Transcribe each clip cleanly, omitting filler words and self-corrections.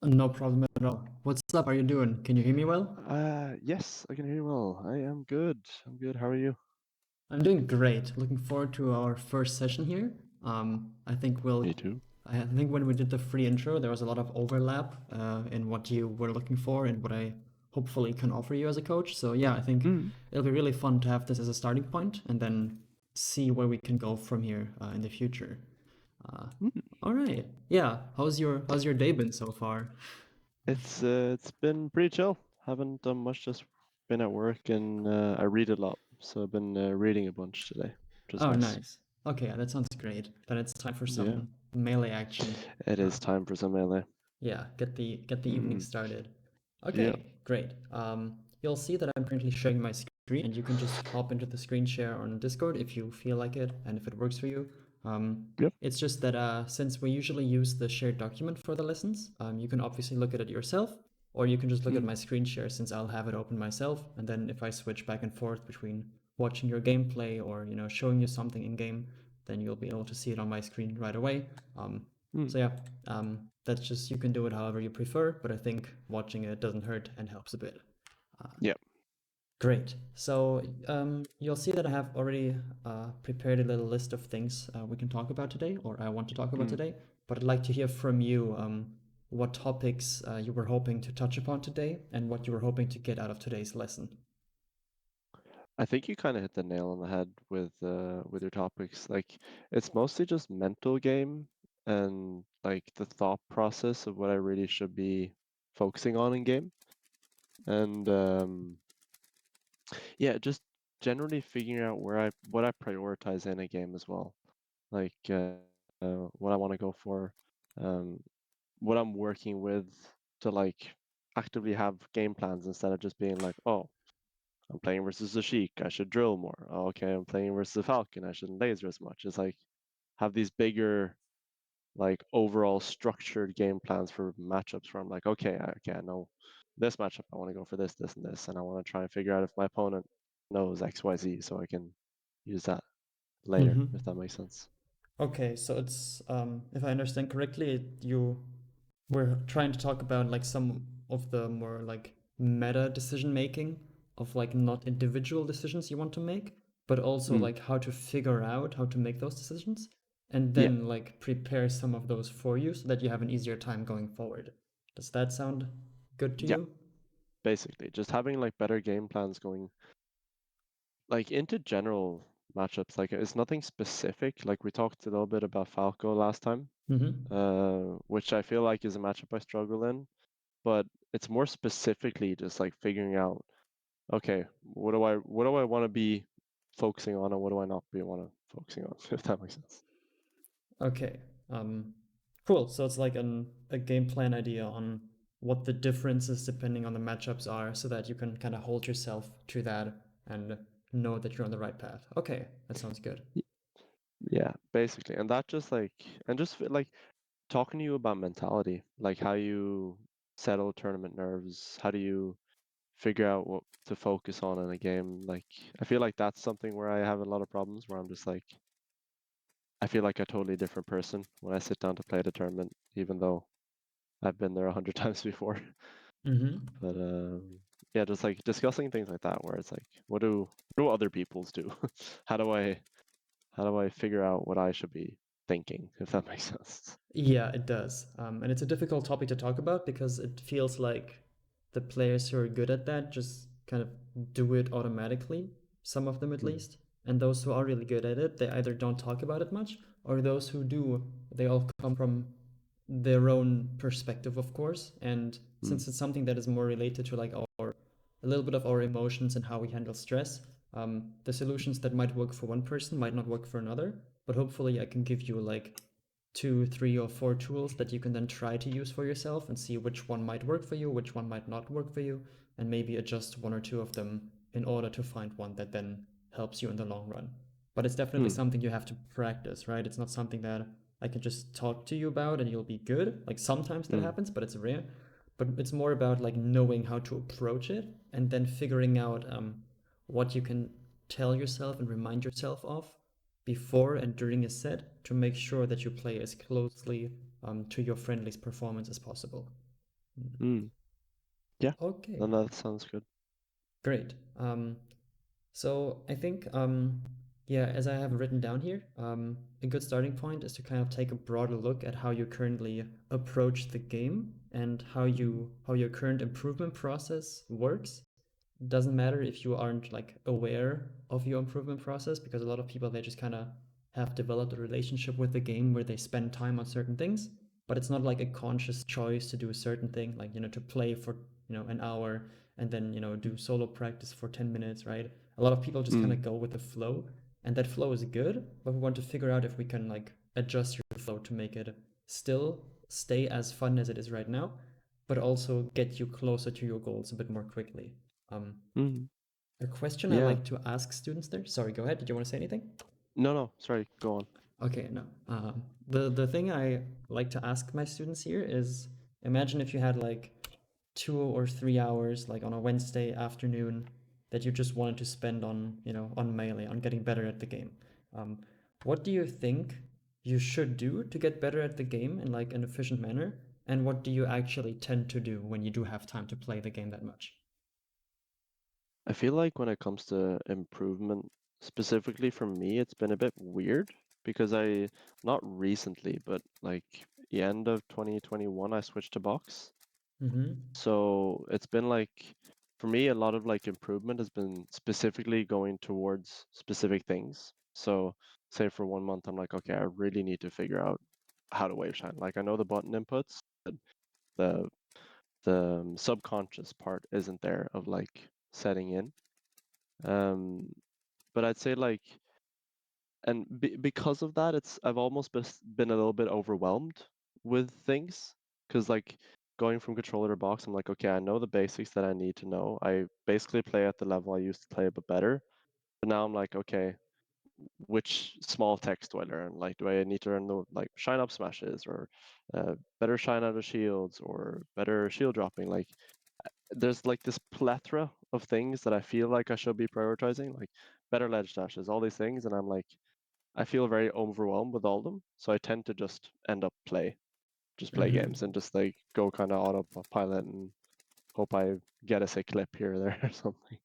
No problem at all. What's up? How are you doing? Can you hear me well? Yes, I can hear you well. I am good. I'm good. How are you? I'm doing great. Looking forward to our first session here. I think Me too. I think when we did the free intro, there was a lot of overlap in what you were looking for and what I hopefully can offer you as a coach. So yeah, I think Mm, it'll be really fun to have this as a starting point and then see where we can go from here in the future. Uh, mm. all right. Yeah. How's your day been so far? It's been pretty chill. Haven't done much. Just been at work and I read a lot, so I've been reading a bunch today, which is Oh, nice. nice. Okay, that sounds great. Then it's time for Yeah, some melee action. it Uh, is time for some melee. yeah, get the evening Mm, started. yeah. Okay, great. You'll see that I'm currently sharing my screen, and you can just hop into the screen share on Discord if you feel like it and if it works for you. Yep. It's just that since we usually use the shared document for the lessons, you can obviously look at it yourself, or you can just look at Mm, my screen share since I'll have it open myself, and then if I switch back and forth between watching your gameplay or showing you something in game, then you'll be able to see it on my screen right away. Um, mm. so yeah, that's just you can do it however you prefer, but I think watching it doesn't hurt and helps a bit. Uh, Yeah. Great. So you'll see that I have already prepared a little list of things we can talk about today, or I want to talk about Mm. today. But I'd like to hear from you what topics you were hoping to touch upon today, and what you were hoping to get out of today's lesson. I think you kind of hit the nail on the head with your topics. Like, it's mostly just mental game and like the thought process of what I really should be focusing on in game. And yeah, just generally figuring out what I prioritize in a game as well. Like what I want to go for, um, what I'm working with to like actively have game plans instead of just being like, oh, I'm playing versus a Sheik, I should drill more. Oh, okay, I'm playing versus a Falcon, I shouldn't laser as much. It's like have these bigger like overall structured game plans for matchups where I'm like, okay, I know this matchup, I want to go for this, this, and this, and I want to try and figure out if my opponent knows X, Y, Z, so I can use that later, Mm-hmm. if that makes sense. Okay, so it's if I understand correctly, you were trying to talk about like some of the more like meta decision making of like not individual decisions you want to make, but also Mm. like how to figure out how to make those decisions and Yeah, then like prepare some of those for you so that you have an easier time going forward. Does that sound good to yeah, you? basically, just having like better game plans going like into general matchups. Like it's nothing specific. Like we talked a little bit about Falco last time, Mm-hmm. which I feel like is a matchup I struggle in, but it's more specifically just like figuring out, okay, what do I want to be focusing on and what do I not be want to focusing on, if that makes sense. Okay. Um, cool. So it's like a game plan idea on what the differences depending on the matchups are so that you can kind of hold yourself to that and know that you're on the right path. Okay, that sounds good. Y- Yeah, basically. And that just like and just like talking to you about mentality, like how you settle tournament nerves, how do you figure out what to focus on in a game. Like I feel like that's something where I have a lot of problems where I'm just like I feel like a totally different person when I sit down to play the tournament, even though I've been there 100 times before. Mm-hmm. But yeah, just like discussing things like that where it's like what do other people's do? how do I how do I figure out what I should be thinking, if that makes sense? Yeah, it does. And it's a difficult topic to talk about because it feels like the players who are good at that just kind of do it automatically, some of them at Mm, least. And those who are really good at it, they either don't talk about it much, or those who do, they all come from their own perspective, of course. And mm, since it's something that is more related to like our a little bit of our emotions and how we handle stress, the solutions that might work for one person might not work for another. But hopefully, I can give you like two, three, or four tools that you can then try to use for yourself and see which one might work for you, which one might not work for you, and maybe adjust one or two of them in order to find one that then helps you in the long run. But it's definitely mm, something you have to practice, right? It's not something that I can just talk to you about and you'll be good. Like sometimes that mm, happens, but it's rare. But it's more about like knowing how to approach it and then figuring out what you can tell yourself and remind yourself of before and during a set to make sure that you play as closely to your friendly's performance as possible. Mm. Yeah, Okay, then that sounds good. great. So I think, yeah, as I have written down here, a good starting point is to kind of take a broader look at how you currently approach the game and Mm. how your current improvement process works. Doesn't matter if you aren't like aware of your improvement process, because a lot of people, they just kind of have developed a relationship with the game where they spend time on certain things, but it's not like a conscious choice to do a certain thing, like, to play for, an hour and then, do solo practice for 10 minutes, right? A lot of people just kind Mm. of go with the flow, and that flow is good, but we want to figure out if we can like adjust your flow to make it still stay as fun as it is right now, but also get you closer to your goals a bit more quickly. um, Mm. a question I Yeah. like to ask students there. Sorry, go ahead. Did you want to say anything? No, no, sorry, go on. Okay, no. The thing I like to ask my students here is, imagine if you had like 2 or 3 hours, like on a Wednesday afternoon, that you just wanted to spend on, on Melee, on getting better at the game. Um, what do you think you should do to get better at the game in like an efficient manner? And what do you actually tend to do when you do have time to play the game that much? I feel like when it comes to improvement, specifically for me, it's been a bit weird because not recently, but like the end of 2021, I switched to box. Mm-hmm. So it's been like, for me, a lot of like improvement has been specifically going towards specific things. So say for 1 month, I'm like, okay, I really need to figure out how to wave shine. Like I know the button inputs, but the subconscious part isn't there of like setting in. Um, but I'd say like, and because of that, I've almost been a little bit overwhelmed with things because like going from controller to box, I'm like, okay, I know the basics that I need to know. I basically play at the level I used to play, but better. But now I'm like, okay, which small text do I learn? Like, do I need to learn the like shine up smashes or better shine out of shields or better shield dropping? Like, there's like this plethora of things that I feel like I should be prioritizing, like better ledge dashes, all these things, and I'm like, I feel very overwhelmed with all of them, so I tend to just end up just play Mm-hmm. games and just like go kind of autopilot and hope I get a sick clip here or there or something.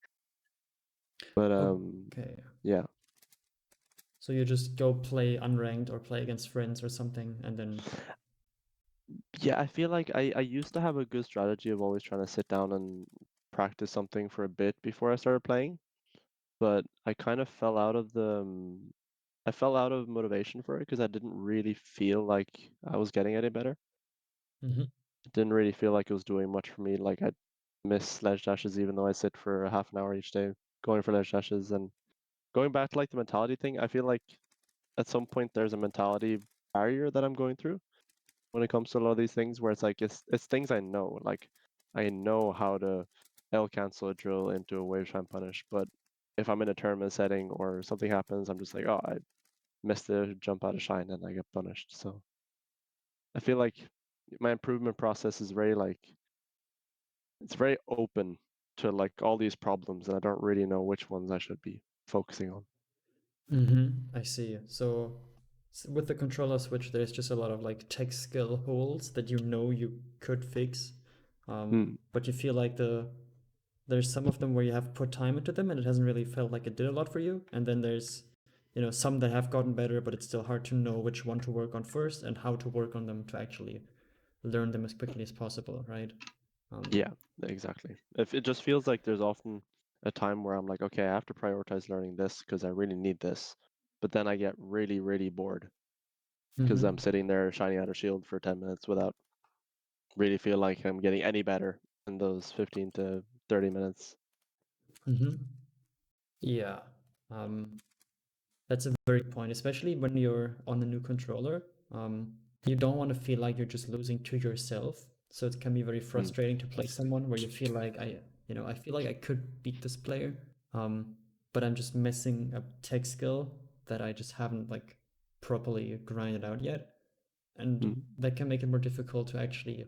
But Okay. yeah, So you just go play unranked or play against friends or something, and then. yeah, I feel like I used to have a good strategy of always trying to sit down and practice something for a bit before I started playing, but I kind of fell out of I fell out of motivation for it because I didn't really feel like I was getting any better. Mm-hmm. It didn't really feel like it was doing much for me. Like I miss sledge dashes even though I sit for a half an hour each day going for ledge dashes. And going back to like the mentality thing, I feel like at some point there's a mentality barrier that I'm going through when it comes to a lot of these things where it's like it's things I know. Like I know how to L cancel a drill into a wave shine punish, but if I'm in a tournament setting or something happens, I'm just like, oh, I missed the jump out of shine and I get punished. So I feel like my improvement process is very like it's very open to like all these problems, and I don't really know which ones I should be focusing on. Mm-hmm. I see. So with the controller switch, there's just a lot of like tech skill holes that you could fix, Hmm. but you feel like there's some of them where you have put time into them and it hasn't really felt like it did a lot for you, and then there's some that have gotten better, but it's still hard to know which one to work on first and how to work on them to actually learn them as quickly as possible, right? Um, Yeah, exactly. If it just feels like there's often a time where I'm like, okay, I have to prioritize learning this because I really need this, but then I get really, really bored because I'm mhm. sitting there shining out a shield for 10 minutes without really feel like I'm getting any better in those 15 to 30 minutes. Mhm. Yeah. That's a very good point, especially when you're on a new controller. You don't want to feel like you're just losing to yourself. So it can be very Mm. frustrating to play someone where you feel like I feel like I could beat this player, um, but I'm just missing a tech skill that I just haven't like properly grinded out yet, and Mm. that can make it more difficult to actually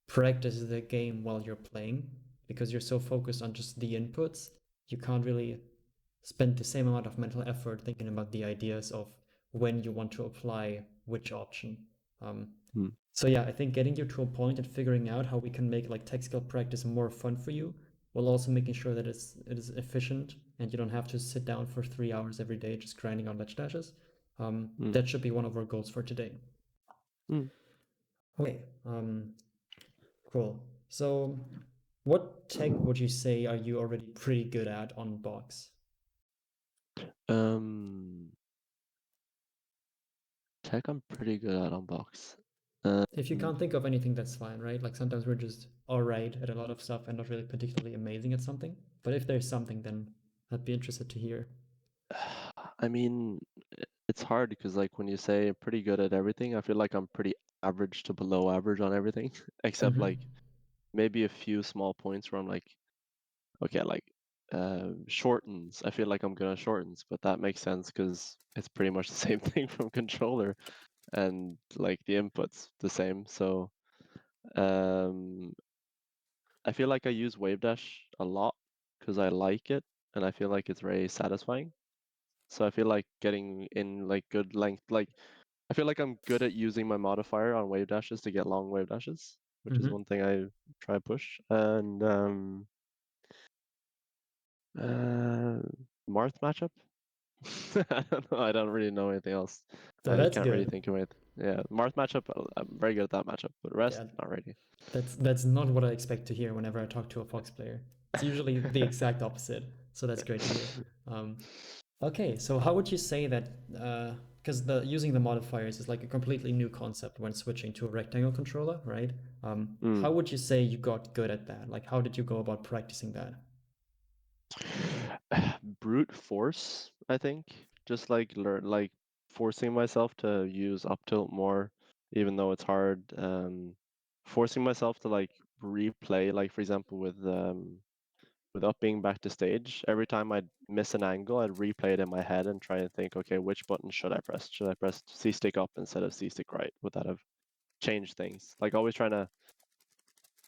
practice the game while you're playing because you're so focused on just the inputs. You can't really spend the same amount of mental effort thinking about the ideas of when you want to apply which option. Mm. So yeah, I think getting you to a point and figuring out how we can make like tech skill practice more fun for you, while also making sure that it is efficient and you don't have to sit down for 3 hours every day just grinding on ledge dashes. Mm. That should be one of our goals for today. Mm. Okay, cool. So, what tech would you say are you already pretty good at on box? Um, Tech I'm pretty good at on box. If you can't think of anything, that's fine, right? Like sometimes we're just all right at a lot of stuff and not really particularly amazing at something. But if there's something, then I'd be interested to hear. I mean, it's hard because like when you say pretty good at everything, I feel like I'm pretty average to below average on everything, except Mm-hmm. like maybe a few small points where I'm like, okay, like shortens. I feel like I'm good at shortens, but that makes sense because it's pretty much the same thing from controller, and like the input's the same. So um, I feel like I use Wave Dash a lot because I like it and I feel like it's very satisfying. So I feel like getting in like good length, like I feel like I'm good at using my modifier on wave dashes to get long wave dashes, which is Mm-hmm. one thing I try to push. And uh, Marth matchup. I don't know. I don't really know anything else. So I that's can't really good. think of it. Yeah, Marth matchup. I'm very good at that matchup, but the rest Yeah, not really. that's not what I expect to hear whenever I talk to a Fox player. It's usually the exact opposite. So that's great to hear. Um, okay, so how would you say that? Because the using the modifiers is like a completely new concept when switching to a rectangle controller, right? How Mm. would you say you got good at that? Like, how did you go about practicing that? Brute force, I think. Just like learn, like forcing myself to use up tilt more, even though it's hard. Forcing myself to like replay, like for example with upping back to stage. Every time I'd miss an angle, I'd replay it in my head and try and think, okay, which button should I press? Should I press C stick up instead of C stick right? Would that have changed things? Like always trying to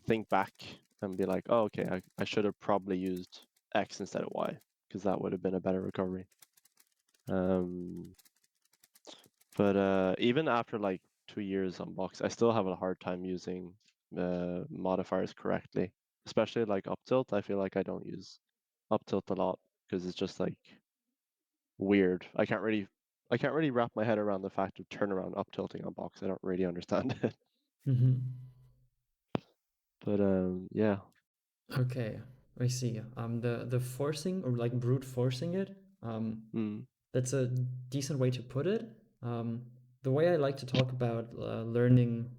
think back and be like, oh, okay, I should have probably used X instead of Y because that would have been a better recovery. Um, but even after like 2 years on box, I still have a hard time using modifiers correctly, especially like up tilt. I feel like I don't use up tilt a lot because it's just like weird. I can't really wrap my head around the fact of turnaround up tilting on box. I don't really understand it. Mm-hmm. But yeah. Okay, I see. The forcing or like brute forcing it. Mm. That's a decent way to put it. Um, the way I like to talk about learning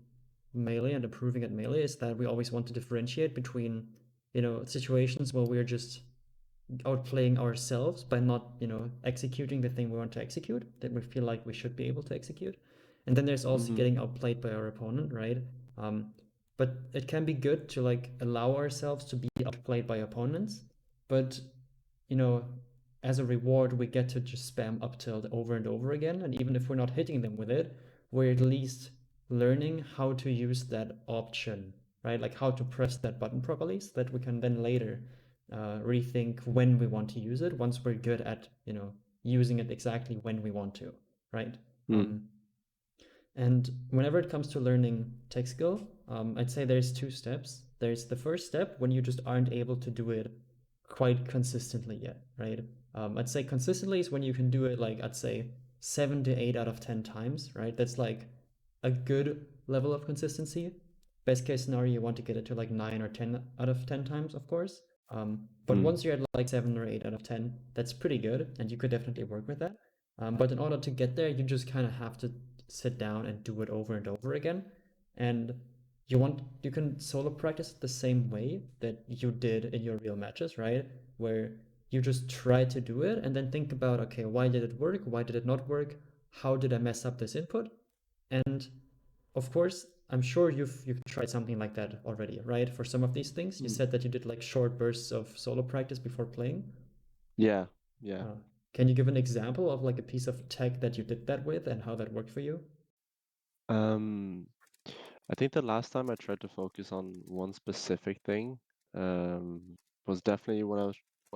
melee and improving at melee is that we always want to differentiate between, situations where we're just outplaying ourselves by not, executing the thing we want to execute that we feel like we should be able to execute. And then there's also Mm-hmm. getting outplayed by our opponent, right? But it can be good to like allow ourselves to be outplayed by opponents, but you know, as a reward, we get to just spam up tilt over and over again. And even if we're not hitting them with it, we're at least learning how to use that option, right? Like how to press that button properly so that we can then later rethink when we want to use it once we're good at, using it exactly when we want to, right? Mm. And whenever it comes to learning tech skill, I'd say there's two steps. There's the first step when you just aren't able to do it quite consistently yet, right? I'd say consistently is when you can do it like I'd say 7 to 8 out of 10 times, right? That's like a good level of consistency. Best case scenario, you want to get it to like 9 or 10 out of 10 times, of course. But Mm. once you're at like 7 or 8 out of 10, that's pretty good, and you could definitely work with that. But in order to get there, you just kind of have to sit down and do it over and over again. And you can solo practice the same way that you did in your real matches, right? Where you just try to do it and then think about, okay, why did it work? Why did it not work? How did I mess up this input? And of course, I'm sure you've tried something like that already, right? For some of these things, you Mm. said that you did like short bursts of solo practice before playing. Yeah. Yeah. Uh, can you give an example of like a piece of tech that you did that with and how that worked for you? Um, I think the last time I tried to focus on one specific thing was definitely when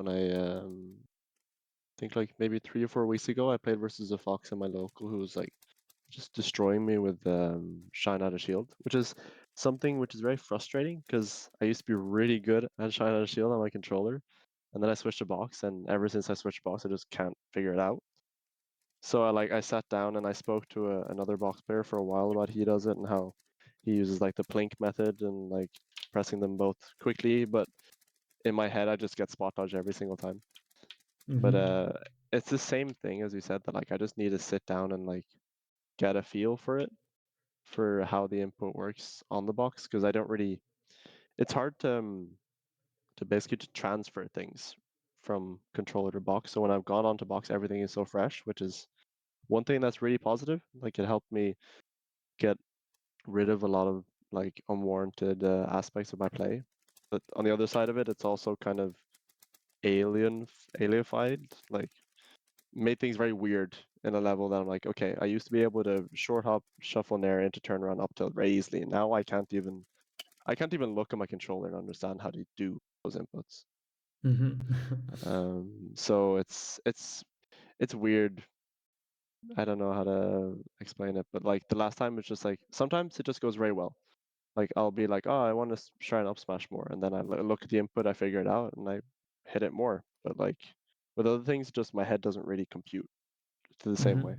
I think like maybe 3 or 4 weeks ago I played versus a fox in my local who was like just destroying me with Shine Out of Shield, which is something which is very frustrating because I used to be really good at Shine Out of Shield on my controller, and then I switched to box, and ever since I switched to box, I just can't figure it out. So I sat down and I spoke to another box player for a while about he does it and how he uses like the plink method and like pressing them both quickly, but in my head I just get spot dodge every single time. But Mm-hmm. it's the same thing as you said that like I just need to sit down and like get a feel for it, for how the input works on the box, because I don't really, it's hard to basically to transfer things from controller to box. So when I've gone onto box, everything is so fresh, which is one thing that's really positive. Like it helped me get rid of a lot of like unwarranted aspects of my play. But on the other side of it, it's also kind of alienified, like made things very weird in a level that I'm like, okay, I used to be able to short hop, shuffle nair into turnaround up tilt very easily. Now I can't even look at my controller and understand how to do those inputs. Mm-hmm. So it's weird. I don't know how to explain it, but like the last time it's just like sometimes it just goes very well. Like I'll be like, oh, I want to try and up smash more, and then I look at the input, I figure it out, and I hit it more. But like with other things, just my head doesn't really compute to the same Mm-hmm. way.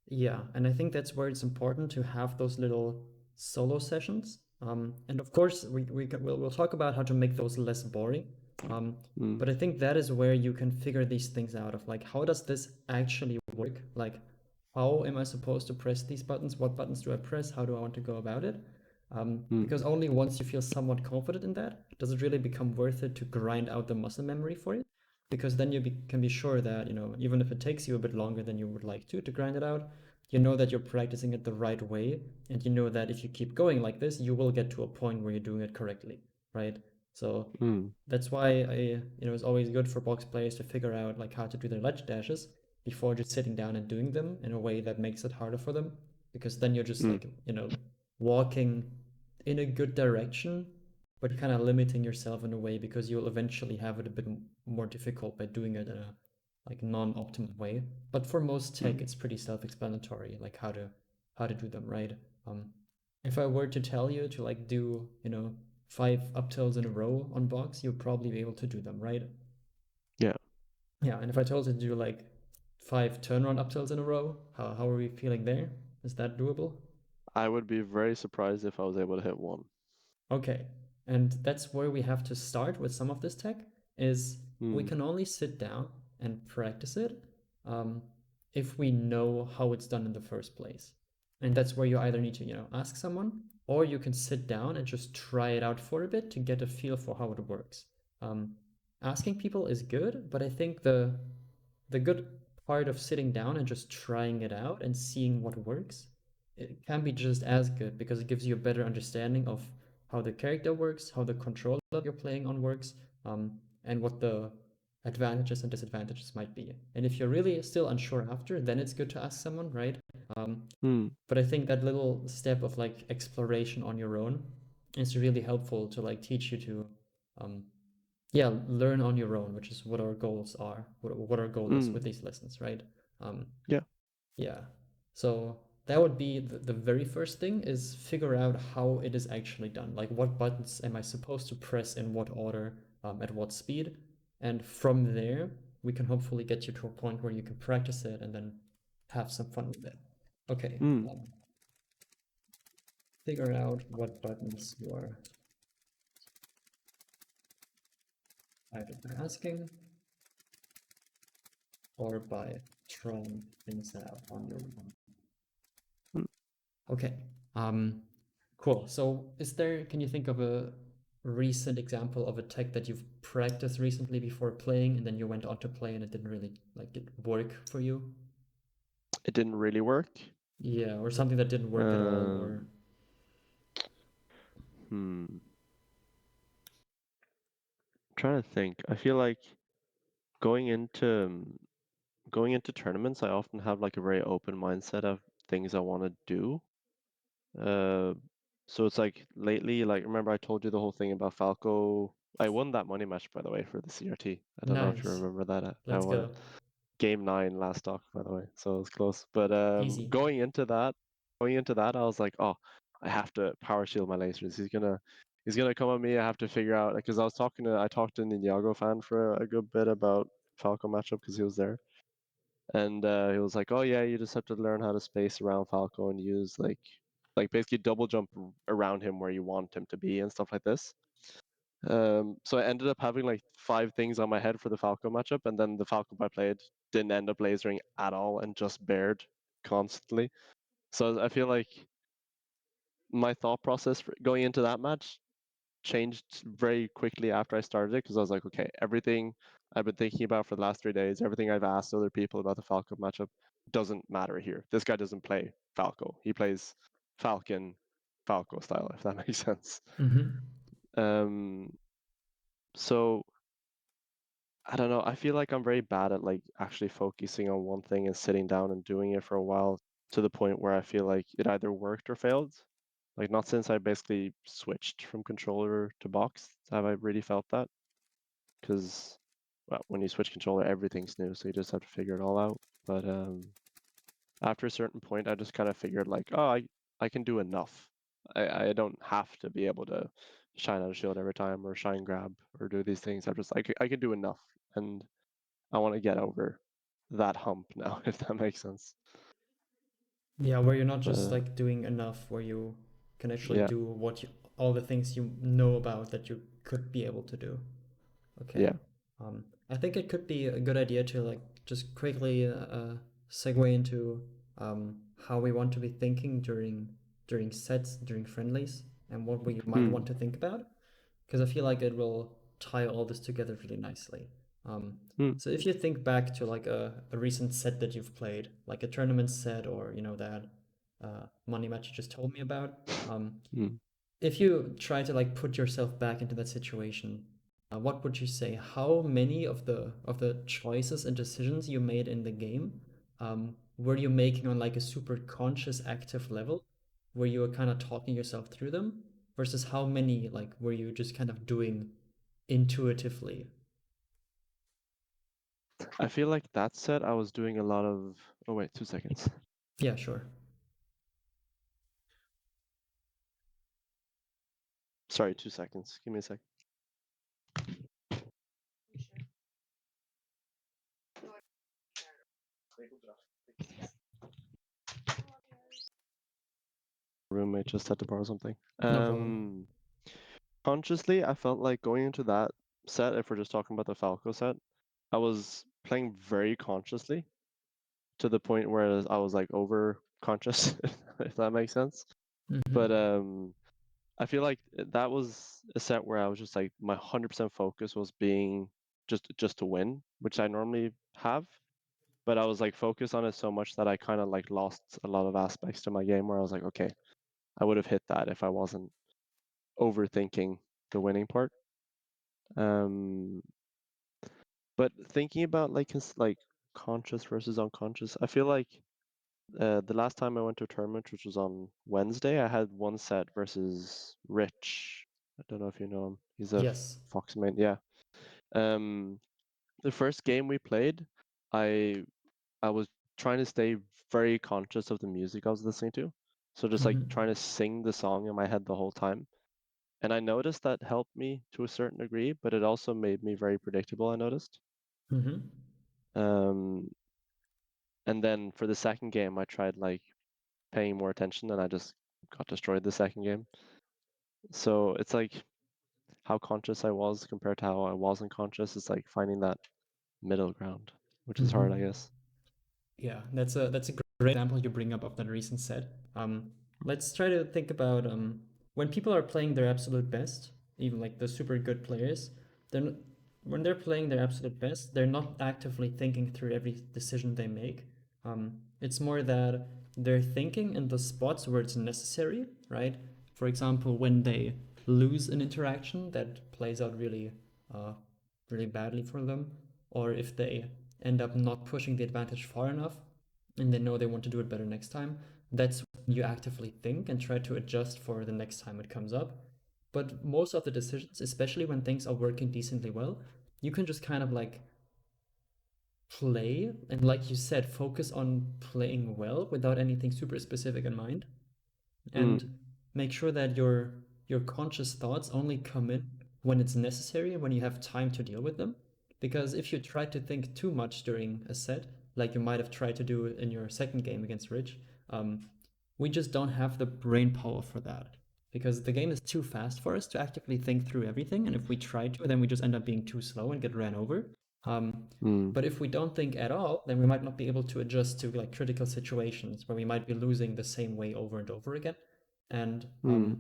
Yeah, and I think that's where it's important to have those little solo sessions. And of course, we'll talk about how to make those less boring. Um, Mm, but I think that is where you can figure these things out of like, how does this actually work? Like, how am I supposed to press these buttons? What buttons do I press? How do I want to go about it? mm, Because only once you feel somewhat confident in that does it really become worth it to grind out the muscle memory for it. Because then you can be sure that, even if it takes you a bit longer than you would like to grind it out, you know that you're practicing it the right way, and you know that if you keep going like this, you will get to a point where you're doing it correctly, right? So mm, that's why it's always good for box players to figure out like how to do their ledge dashes before just sitting down and doing them in a way that makes it harder for them, because then you're just mm, like, walking in a good direction, but kind of limiting yourself in a way because you'll eventually have it a bit more difficult by doing it in a like non-optimal way. But for most tech, mm. it's pretty self-explanatory, like how to do them right. Um, if I were to tell you to like do 5 up tilts in a row on box, you'll probably be able to do them, right? Yeah, Yeah, and if I told you to do like 5 turnaround up tilts in a row, how are we feeling there? Is that doable? I would be very surprised if I was able to hit one. Okay, and that's where we have to start with some of this tech, is we Mm, can only sit down and practice it um, if we know how it's done in the first place. And that's where you either need to, ask someone, or you can sit down and just try it out for a bit to get a feel for how it works. Um, Asking people is good, but I think the good part of sitting down and just trying it out and seeing what works, it can be just as good because it gives you a better understanding of how the character works, how the controller you're playing on works, and what the advantages and disadvantages might be. And if you're really still unsure after, then it's good to ask someone, right? Um, mm, but I think that little step of like exploration on your own is really helpful to like teach you to um, yeah, learn on your own, which is what our goals are, what our goal is with mm. these lessons, right? um Yeah. yeah, so that would be the very first thing, is figure out how it is actually done, like what buttons am I supposed to press in what order, at what speed, and from there we can hopefully get you to a point where you can practice it and then have some fun with it. Okay, Mm. figure out what buttons you are either by asking or by trying things out on your own. Mm. Okay. Um, cool. So can you think of a recent example of a tech that you've practiced recently before playing and then you went on to play and it didn't really like it work for you? It didn't really work. Yeah, or something that didn't work at all, or Um, hmm. Trying to think. I feel like going into going into tournaments, I often have like a very open mindset of things I want to do. Uh, so it's like lately, like remember I told you the whole thing about Falco. I won that money match by the way for the CRT. I don't know if you nice. remember that. I Let's won it. go. game 9 last stock, by the way, so it was close. But Easy. going into that, I was like, oh, I have to power shield my lasers. He's gonna come at me. I have to figure out because I talked to Ninjago fan for a good bit about Falco matchup because he was there, and he was like, oh yeah, you just have to learn how to space around Falco and use like basically double jump around him where you want him to be and stuff like this. So I ended up having like 5 things on my head for the Falco matchup, and then the Falco I played didn't end up lasering at all and just bared constantly. So I feel like my thought process for going into that match changed very quickly after I started it because I was like, okay, everything I've been thinking about for the last 3 days, everything I've asked other people about the Falco matchup doesn't matter here. This guy doesn't play Falco. He plays Falcon Falco style, if that makes sense. Mm-hmm. Um, so I don't know. I feel like I'm very bad at like actually focusing on one thing and sitting down and doing it for a while to the point where I feel like it either worked or failed. Like not since I basically switched from controller to box have I really felt that. Because well, when you switch controller, everything's new, so you just have to figure it all out. But after a certain point, I just kind of figured like, oh, I can do enough. I don't have to be able to shine out a shield every time or shine grab or do these things. I'm just like I can do enough, and I want to get over that hump now, if that makes sense. Yeah, where you're not But just like doing enough, where you can actually yeah, do all the things you know about that you could be able to do. Okay. yeah, I think it could be a good idea to like just quickly segue into how we want to be thinking during sets, during friendlies, and what we might want mm, to think about, because I feel like it will tie all this together really nicely. Um, mm, so if you think back to like a recent set that you've played, like a tournament set, or you know that money match you just told me about, um, mm. if you try to like put yourself back into that situation, what would you say? How many of the choices and decisions you made in the game were you making on like a super conscious, active level, where you were kind of talking yourself through them, versus how many like were you just kind of doing intuitively? I feel like that set I was doing a lot of. Oh wait, 2 seconds. Yeah, sure. Sorry, 2 seconds. Give me a sec. Roommate just had to borrow something. No problem. Consciously, I felt like going into that set, if we're just talking about the Falco set, I was playing very consciously to the point where I was like over conscious, if that makes sense. Mm-hmm. But I feel like that was a set where I was just like my 100% focus was being just to win, which I normally have. But I was like focused on it so much that I kind of like lost a lot of aspects to my game where I was like, okay, I would have hit that if I wasn't overthinking the winning part. Um, but thinking about like conscious versus unconscious, I feel like the last time I went to a tournament, which was on Wednesday, I had one set versus Rich. I don't know if you know him. He's a Yes. Fox main. Yeah. Um, the first game we played, I I was trying to stay very conscious of the music I was listening to. So just like Mm-hmm. trying to sing the song in my head the whole time. And I noticed that helped me to a certain degree, but it also made me very predictable, I noticed. Mm-hmm. Um, and then for the second game, I tried like paying more attention and I just got destroyed the second game. So it's like how conscious I was compared to how I wasn't conscious. It's like finding that middle ground, which is Mm-hmm. hard, I guess. Yeah, that's a great example you bring up of that recent set. Let's try to think about when people are playing their absolute best, even like the super good players. They're not, when they're playing their absolute best, they're not actively thinking through every decision they make. It's more that they're thinking in the spots where it's necessary, right? For example, when they lose an interaction that plays out uh, really badly for them, or if they end up not pushing the advantage far enough and they know they want to do it better next time, that's when you actively think and try to adjust for the next time it comes up. But most of the decisions, especially when things are working decently well, you can just kind of like play and, like you said, focus on playing well without anything super specific in mind, Mm, and make sure that your conscious thoughts only come in when it's necessary and when you have time to deal with them. Because if you try to think too much during a set, like you might have tried to do in your second game against Rich, um, we just don't have the brain power for that. Because the game is too fast for us to actively think through everything, and if we try to, then we just end up being too slow and get ran over. Um, mm, but if we don't think at all, then we might not be able to adjust to like critical situations where we might be losing the same way over and over again. And mm,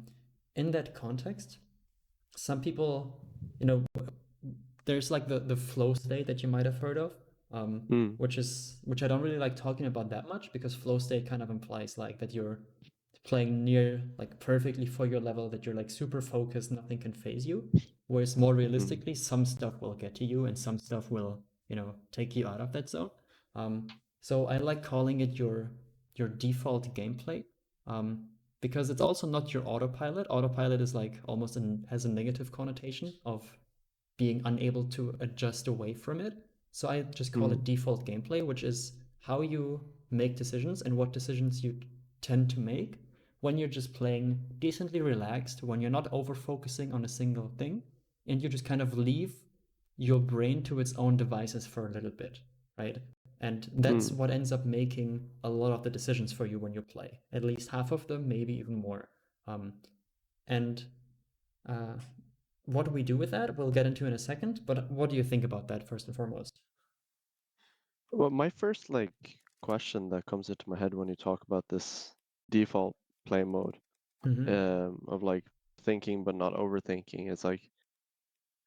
in that context, some people, you know, there's like the flow state that you might have heard of, mm, which I don't really like talking about that much, because flow state kind of implies like that you're playing near like perfectly for your level, that you're like super focused, nothing can phase you. Whereas more mm, realistically, some stuff will get to you and some stuff will, take you out of that zone. Um, so I like calling it your default gameplay. Um, because it's also not your autopilot. Autopilot is like almost has a negative connotation of being unable to adjust away from it. So I just call mm, it default gameplay, which is how you make decisions and what decisions you tend to make when you're just playing decently relaxed, when you're not over focusing on a single thing, and you just kind of leave your brain to its own devices for a little bit, right? And that's mm. what ends up making a lot of the decisions for you when you play. At least half of them, maybe even more. And uh, what we do with that, we'll get into in a second. But what do you think about that first and foremost? Well, my first question that comes into my head when you talk about this default play mode Mm-hmm. of like thinking but not overthinking is like,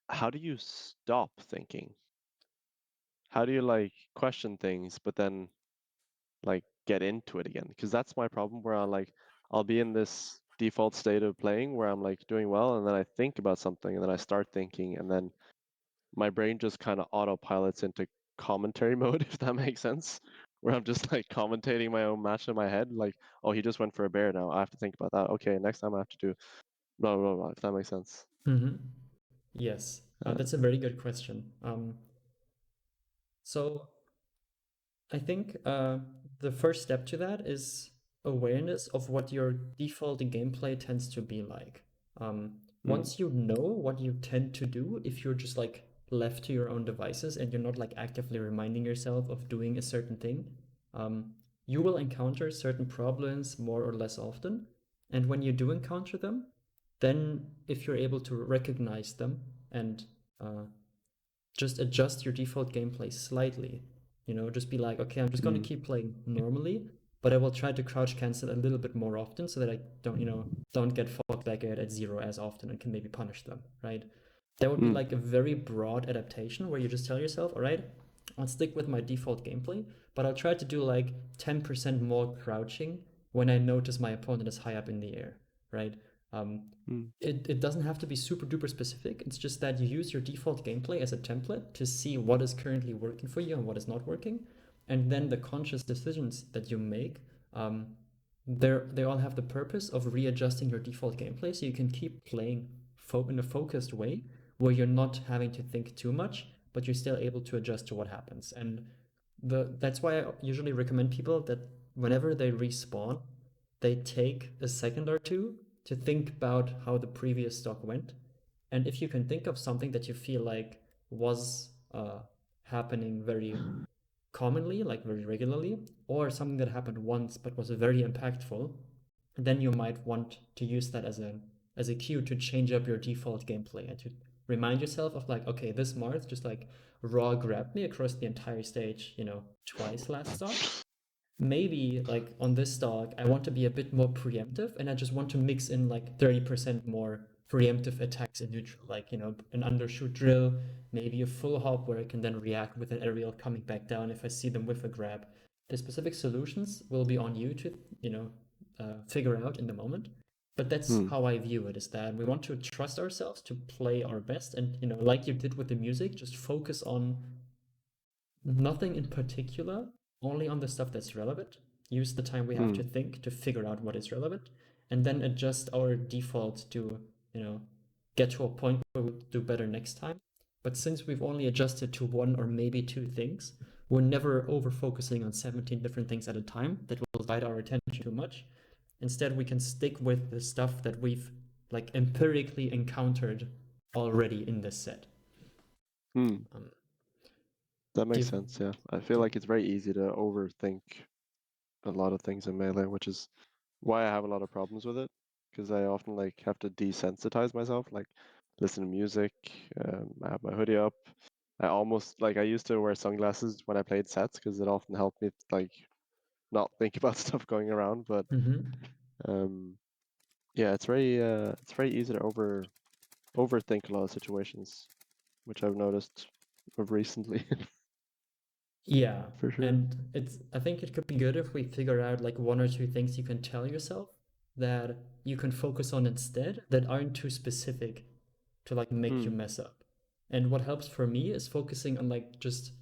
how do you stop thinking? How do you like question things but then like get into it again? Because that's my problem where I'll be in this default state of playing where I'm like doing well and then I think about something and then I start thinking and then my brain just kind of autopilots into commentary mode, if that makes sense. Where I'm just like commentating my own match in my head, like, oh, he just went for a bear now. I have to think about that. Okay, next time I have to do blah blah blah. If that makes sense. Mm-hmm. Yes, Uh, that's a very good question. So I think the first step to that is awareness of what your default gameplay tends to be like. mm, Once you know what you tend to do, if you're just like left to your own devices and you're not like actively reminding yourself of doing a certain thing, you will encounter certain problems more or less often. And when you do encounter them, then if you're able to recognize them and uh, just adjust your default gameplay slightly. Just be like, okay, I'm just going to mm, keep playing normally, but I will try to crouch cancel a little bit more often so that I don't get fought back at zero as often and can maybe punish them, right? That would be mm, like a very broad adaptation where you just tell yourself, all right, I'll stick with my default gameplay, but I'll try to do like 10% more crouching when I notice my opponent is high up in the air, right? Um, mm, it doesn't have to be super duper specific. It's just that you use your default gameplay as a template to see what is currently working for you and what is not working. And then the conscious decisions that you make, um, they all have the purpose of readjusting your default gameplay so you can keep playing in a focused way where you're not having to think too much, but you're still able to adjust to what happens. And that's why I usually recommend people that whenever they respawn, they take a second or two to think about how the previous stock went. And if you can think of something that you feel like was happening very commonly, like very regularly, or something that happened once but was very impactful, then you might want to use that as a cue to change up your default gameplay and to remind yourself of like, okay, this Marth just like raw grabbed me across the entire stage, twice last stock. Maybe like on this stock, I want to be a bit more preemptive and I just want to mix in like 30% more preemptive attacks in neutral, like, an undershoot drill, maybe a full hop where I can then react with an aerial coming back down if I see them with a grab. The specific solutions will be on you to, figure out in the moment. But that's mm, how I view it, is that we want to trust ourselves to play our best and, like you did with the music, just focus on nothing in particular, only on the stuff that's relevant. Use the time we have to mm, think to figure out what is relevant, and then adjust our default to, get to a point where we do better next time. But since we've only adjusted to one or maybe two things, we're never over focusing on 17 different things at a time that will divide our attention too much. Instead, we can stick with the stuff that we've like empirically encountered already in this set. Hmm. Um, That do makes you, sense, yeah. I feel do, like it's very easy to overthink a lot of things in Melee, which is why I have a lot of problems with it. Because I often like have to desensitize myself, like listen to music, I have my hoodie up. I almost like I used to wear sunglasses when I played sets because it often helped me like not think about stuff going around. But Mhm. um, yeah, it's very easy to overthink a lot of situations, which I've noticed of recently Yeah, for sure. and I think it could be good if we figure out like one or two things you can tell yourself that you can focus on instead that aren't too specific to like make you Hmm. mess up. And what helps for me is focusing on like just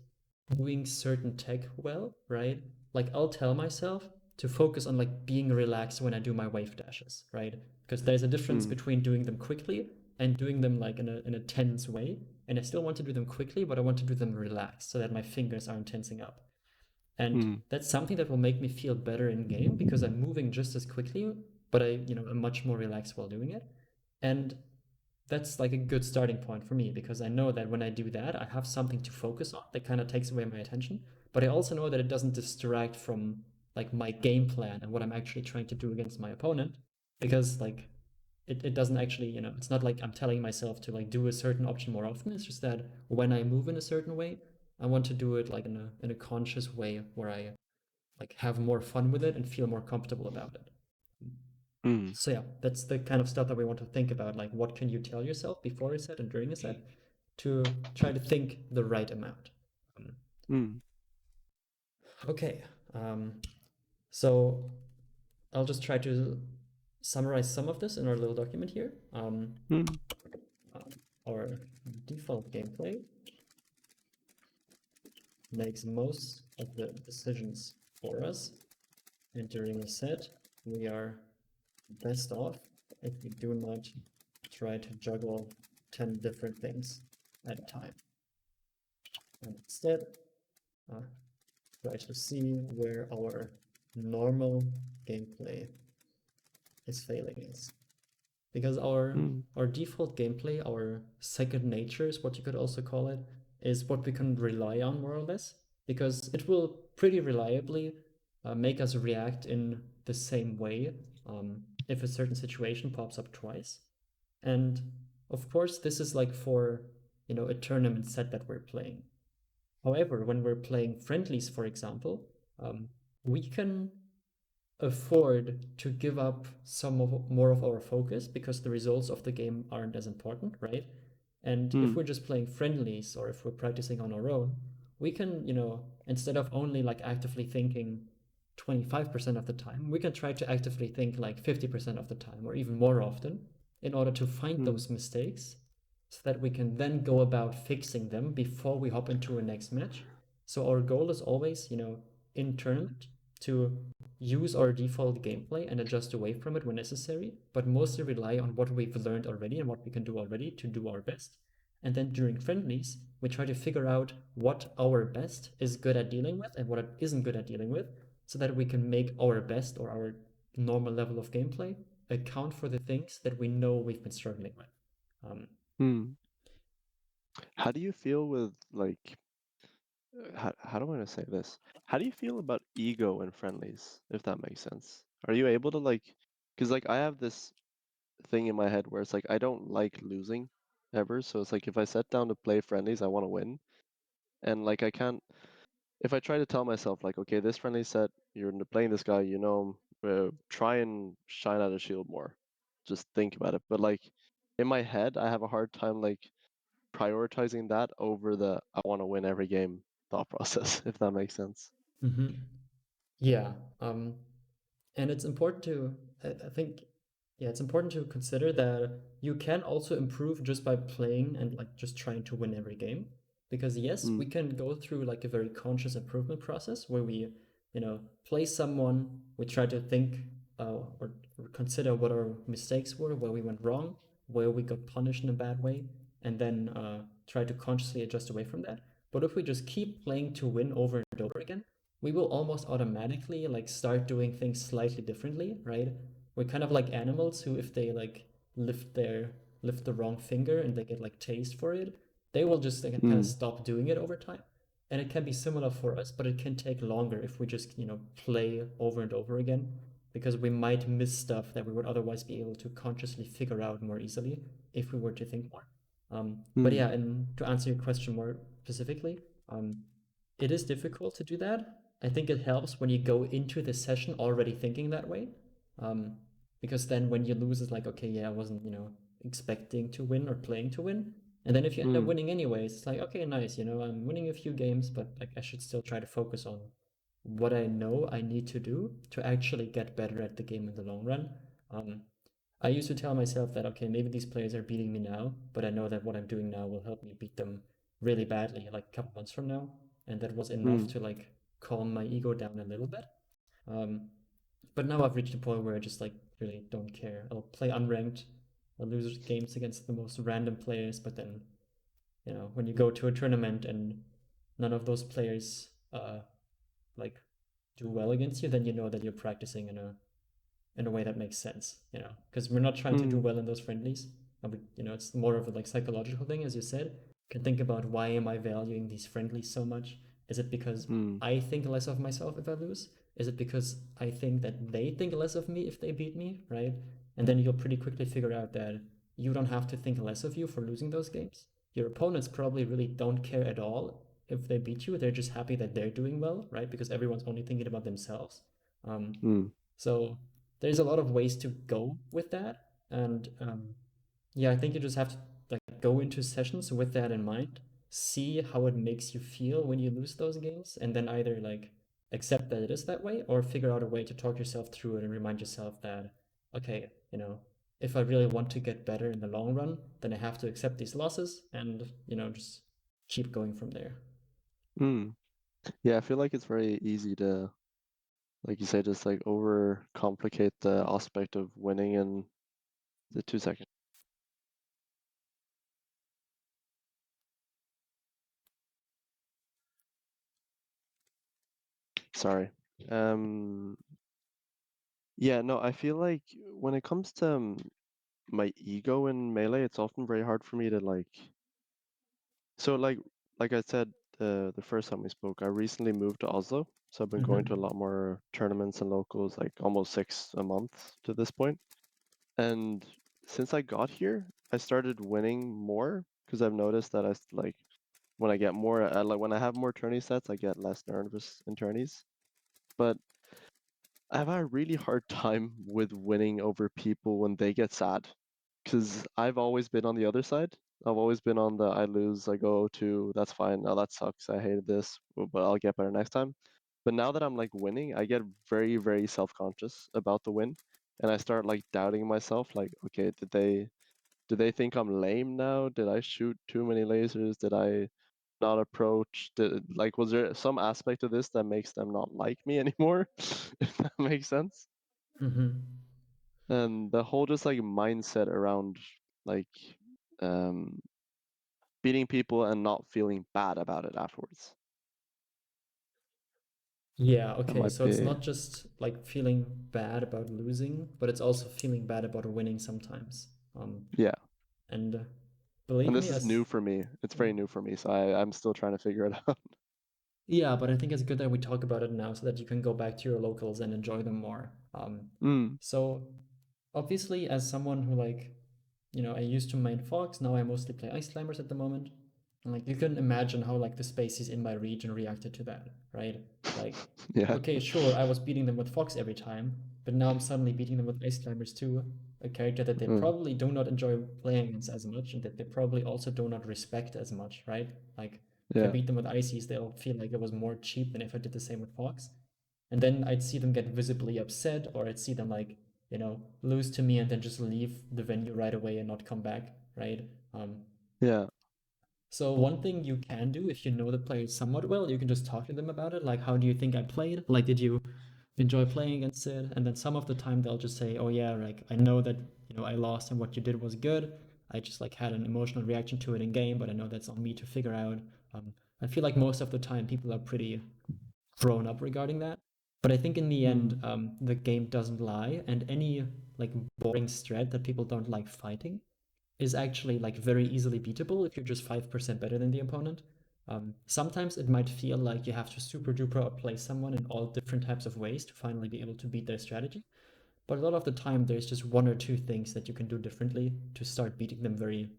doing certain tech well, right? Like I'll tell myself to focus on like being relaxed when I do my wave dashes, right? Because there's a difference Hmm. between doing them quickly and doing them like in a tense way. And I still want to do them quickly, but I want to do them relaxed so that my fingers aren't tensing up. And Hmm. that's something that will make me feel better in game because I'm moving just as quickly, but I'm much more relaxed while doing it. And that's like a good starting point for me because I know that when I do that, I have something to focus on that kind of takes away my attention. But I also know that it doesn't distract from like my game plan and what I'm actually trying to do against my opponent because like it doesn't actually, it's not like I'm telling myself to like do a certain option more often. It's just that when I move in a certain way, I want to do it like in a conscious way where I like have more fun with it and feel more comfortable about it. Hmm. So yeah, that's the kind of stuff that we want to think about. Like, what can you tell yourself before a set and during a set to try to think the right amount. Um, Hmm. okay, um, so I'll just try to summarize some of this in our little document here. Hmm. Our default gameplay makes most of the decisions for us, and during a set, we are best off if we do not try to juggle 10 different things at a time. And instead, uh, try to see where our normal gameplay is failing us. Because Hmm. our default gameplay, our second nature is what you could also call it, is what we can rely on more or less. Because it will pretty reliably make us react in the same way if a certain situation pops up twice. And of course, this is like for a tournament set that we're playing. However, when we're playing friendlies, for example, we can afford to give up more of our focus because the results of the game aren't as important, right? And if Hmm. we're just playing friendlies or if we're practicing on our own, we can, instead of only like actively thinking 25% of the time, we can try to actively think like 50% of the time or even more often in order to find Hmm. those mistakes so that we can then go about fixing them before we hop into a next match. So our goal is always, in tournament to use our default gameplay and adjust away from it when necessary, but mostly rely on what we've learned already and what we can do already to do our best. And then during friendlies, we try to figure out what our best is good at dealing with and what it isn't good at dealing with, so that we can make our best or our normal level of gameplay account for the things that we know we've been struggling with. Um, Hmm. How do you feel with like how do I want to say this? How do you feel about ego in friendlies, if that makes sense? Are you able to like, because like I have this thing in my head where it's like I don't like losing ever, so it's like if I sit down to play friendlies, I want to win, and like I can't. If I try to tell myself like, okay, this friendly set, you're playing this guy, try and shine out a shield more, just think about it. But like in my head, I have a hard time like prioritizing that over the I want to win every game thought process, if that makes sense. mhm. Yeah, and it's important to, I think, yeah, it's important to consider that you can also improve just by playing and like just trying to win every game. Because yes, we Mm. can go through like a very conscious improvement process where we, play someone, we try to think or consider what our mistakes were, where we went wrong, where we got punished in a bad way, and then try to consciously adjust away from that. But if we just keep playing to win over and over again, we will almost automatically like start doing things slightly differently, right? We're kind of like animals who, if they like lift their lift the wrong finger and they get like tased for it, they will just like, kind of Mm. stop doing it over time. And it can be similar for us, but it can take longer if we just, play over and over again, because we might miss stuff that we would otherwise be able to consciously figure out more easily if we were to think more. But Mm. yeah, and to answer your question more specifically, it is difficult to do that. I think it helps when you go into the session already thinking that way. Um, because then when you lose, it's like, okay, yeah, I wasn't, expecting to win or playing to win. And then if you end up Mm. winning anyways, it's like, okay, nice, I'm winning a few games, but like I should still try to focus on what I know I need to do to actually get better at the game in the long run. Um, I used to tell myself that, okay, maybe these players are beating me now, but I know that what I'm doing now will help me beat them really badly, like a couple months from now. And that was enough Mm. to like calm my ego down a little bit. Um, but now I've reached a point where I just like really don't care. I'll play unranked. I'll lose games against the most random players, but then, when you go to a tournament and none of those players like do well against you, then you know that you're practicing in a way that makes sense, because we're not trying to do Mm. well in those friendlies. And it's more of a like psychological thing, as you said. You can think about, why am I valuing these friendlies so much? Is it because Mm. I think less of myself if I lose? Is it because I think that they think less of me if they beat me, right? And then you'll pretty quickly figure out that you don't have to think less of you for losing those games. Your opponents probably really don't care at all if they beat you. They're just happy that they're doing well, right? Because everyone's only thinking about themselves. Um, Mm. so there's a lot of ways to go with that, and yeah, I think you just have to like go into sessions with that in mind, see how it makes you feel when you lose those games, and then either like accept that it is that way, or figure out a way to talk yourself through it and remind yourself that, okay, if I really want to get better in the long run, then I have to accept these losses and just keep going from there. Mm. Yeah, I feel like it's very easy to, like you say, just like over complicate the aspect of winning in the 2 seconds. Sorry. Um, yeah, no, I feel like when it comes to my ego in Melee, it's often very hard for me to like. So like I said the first time we spoke, I recently moved to Oslo, so I've been going to a Mm-hmm. lot more tournaments and locals, like almost 6 a month to this point. And since I got here, I started winning more because I've noticed that like when I get more, like when I have more tourney sets, I get less nervous in tourneys. But I've had a really hard time with winning over people when they get sad, because I've always been on the other side. I've always been on the I lose, I go to that's fine. Oh, that sucks. I hated this, but I'll get better next time. But now that I'm like winning, I get very, very self-conscious about the win, and I start like doubting myself. Like, okay, did they think I'm lame now? Did I shoot too many lasers? Did I not approach? Like, was there some aspect of this that makes them not like me anymore? If that makes sense. Mm-hmm. And the whole just like mindset around like um beating people and not feeling bad about it afterwards. Yeah, That okay. might So it's be, not just like feeling bad about losing, but it's also feeling bad about winning sometimes. yeah. And And believe this me, is as new for me. It's yeah. very new for me, so I'm still trying to figure it out. Yeah, but I think it's good that we talk about it now so that you can go back to your locals and enjoy them more. Mm. So obviously, as someone who like, I used to main Fox, now I mostly play Ice Climbers at the moment. And like you can imagine how like the species in my region reacted to that, right? Like, Yeah. okay, sure, I was beating them with Fox every time, but now I'm suddenly beating them with Ice Climbers too, a character that they Mm. probably do not enjoy playing against as much, and that they probably also do not respect as much, right? Like, if I Yeah. beat them with Ices, they'll feel like it was more cheap than if I did the same with Fox. And then I'd see them get visibly upset, or I'd see them like, lose to me and then just leave the venue right away and not come back, right? Yeah. So one thing you can do if you know the players somewhat well, you can just talk to them about it. Like, how do you think I played? Like, did you enjoy playing against it? And then some of the time they'll just say, "Oh yeah, like I know that I lost and what you did was good. I just like had an emotional reaction to it in game, but I know that's on me to figure out." I feel like most of the time people are pretty grown up regarding that. But I think in the end, Mm. the game doesn't lie, and any like boring strat that people don't like fighting is actually like very easily beatable if you're just 5% better than the opponent. Sometimes it might feel like you have to super duper outplay someone in all different types of ways to finally be able to beat their strategy. But a lot of the time, there's just one or two things that you can do differently to start beating them very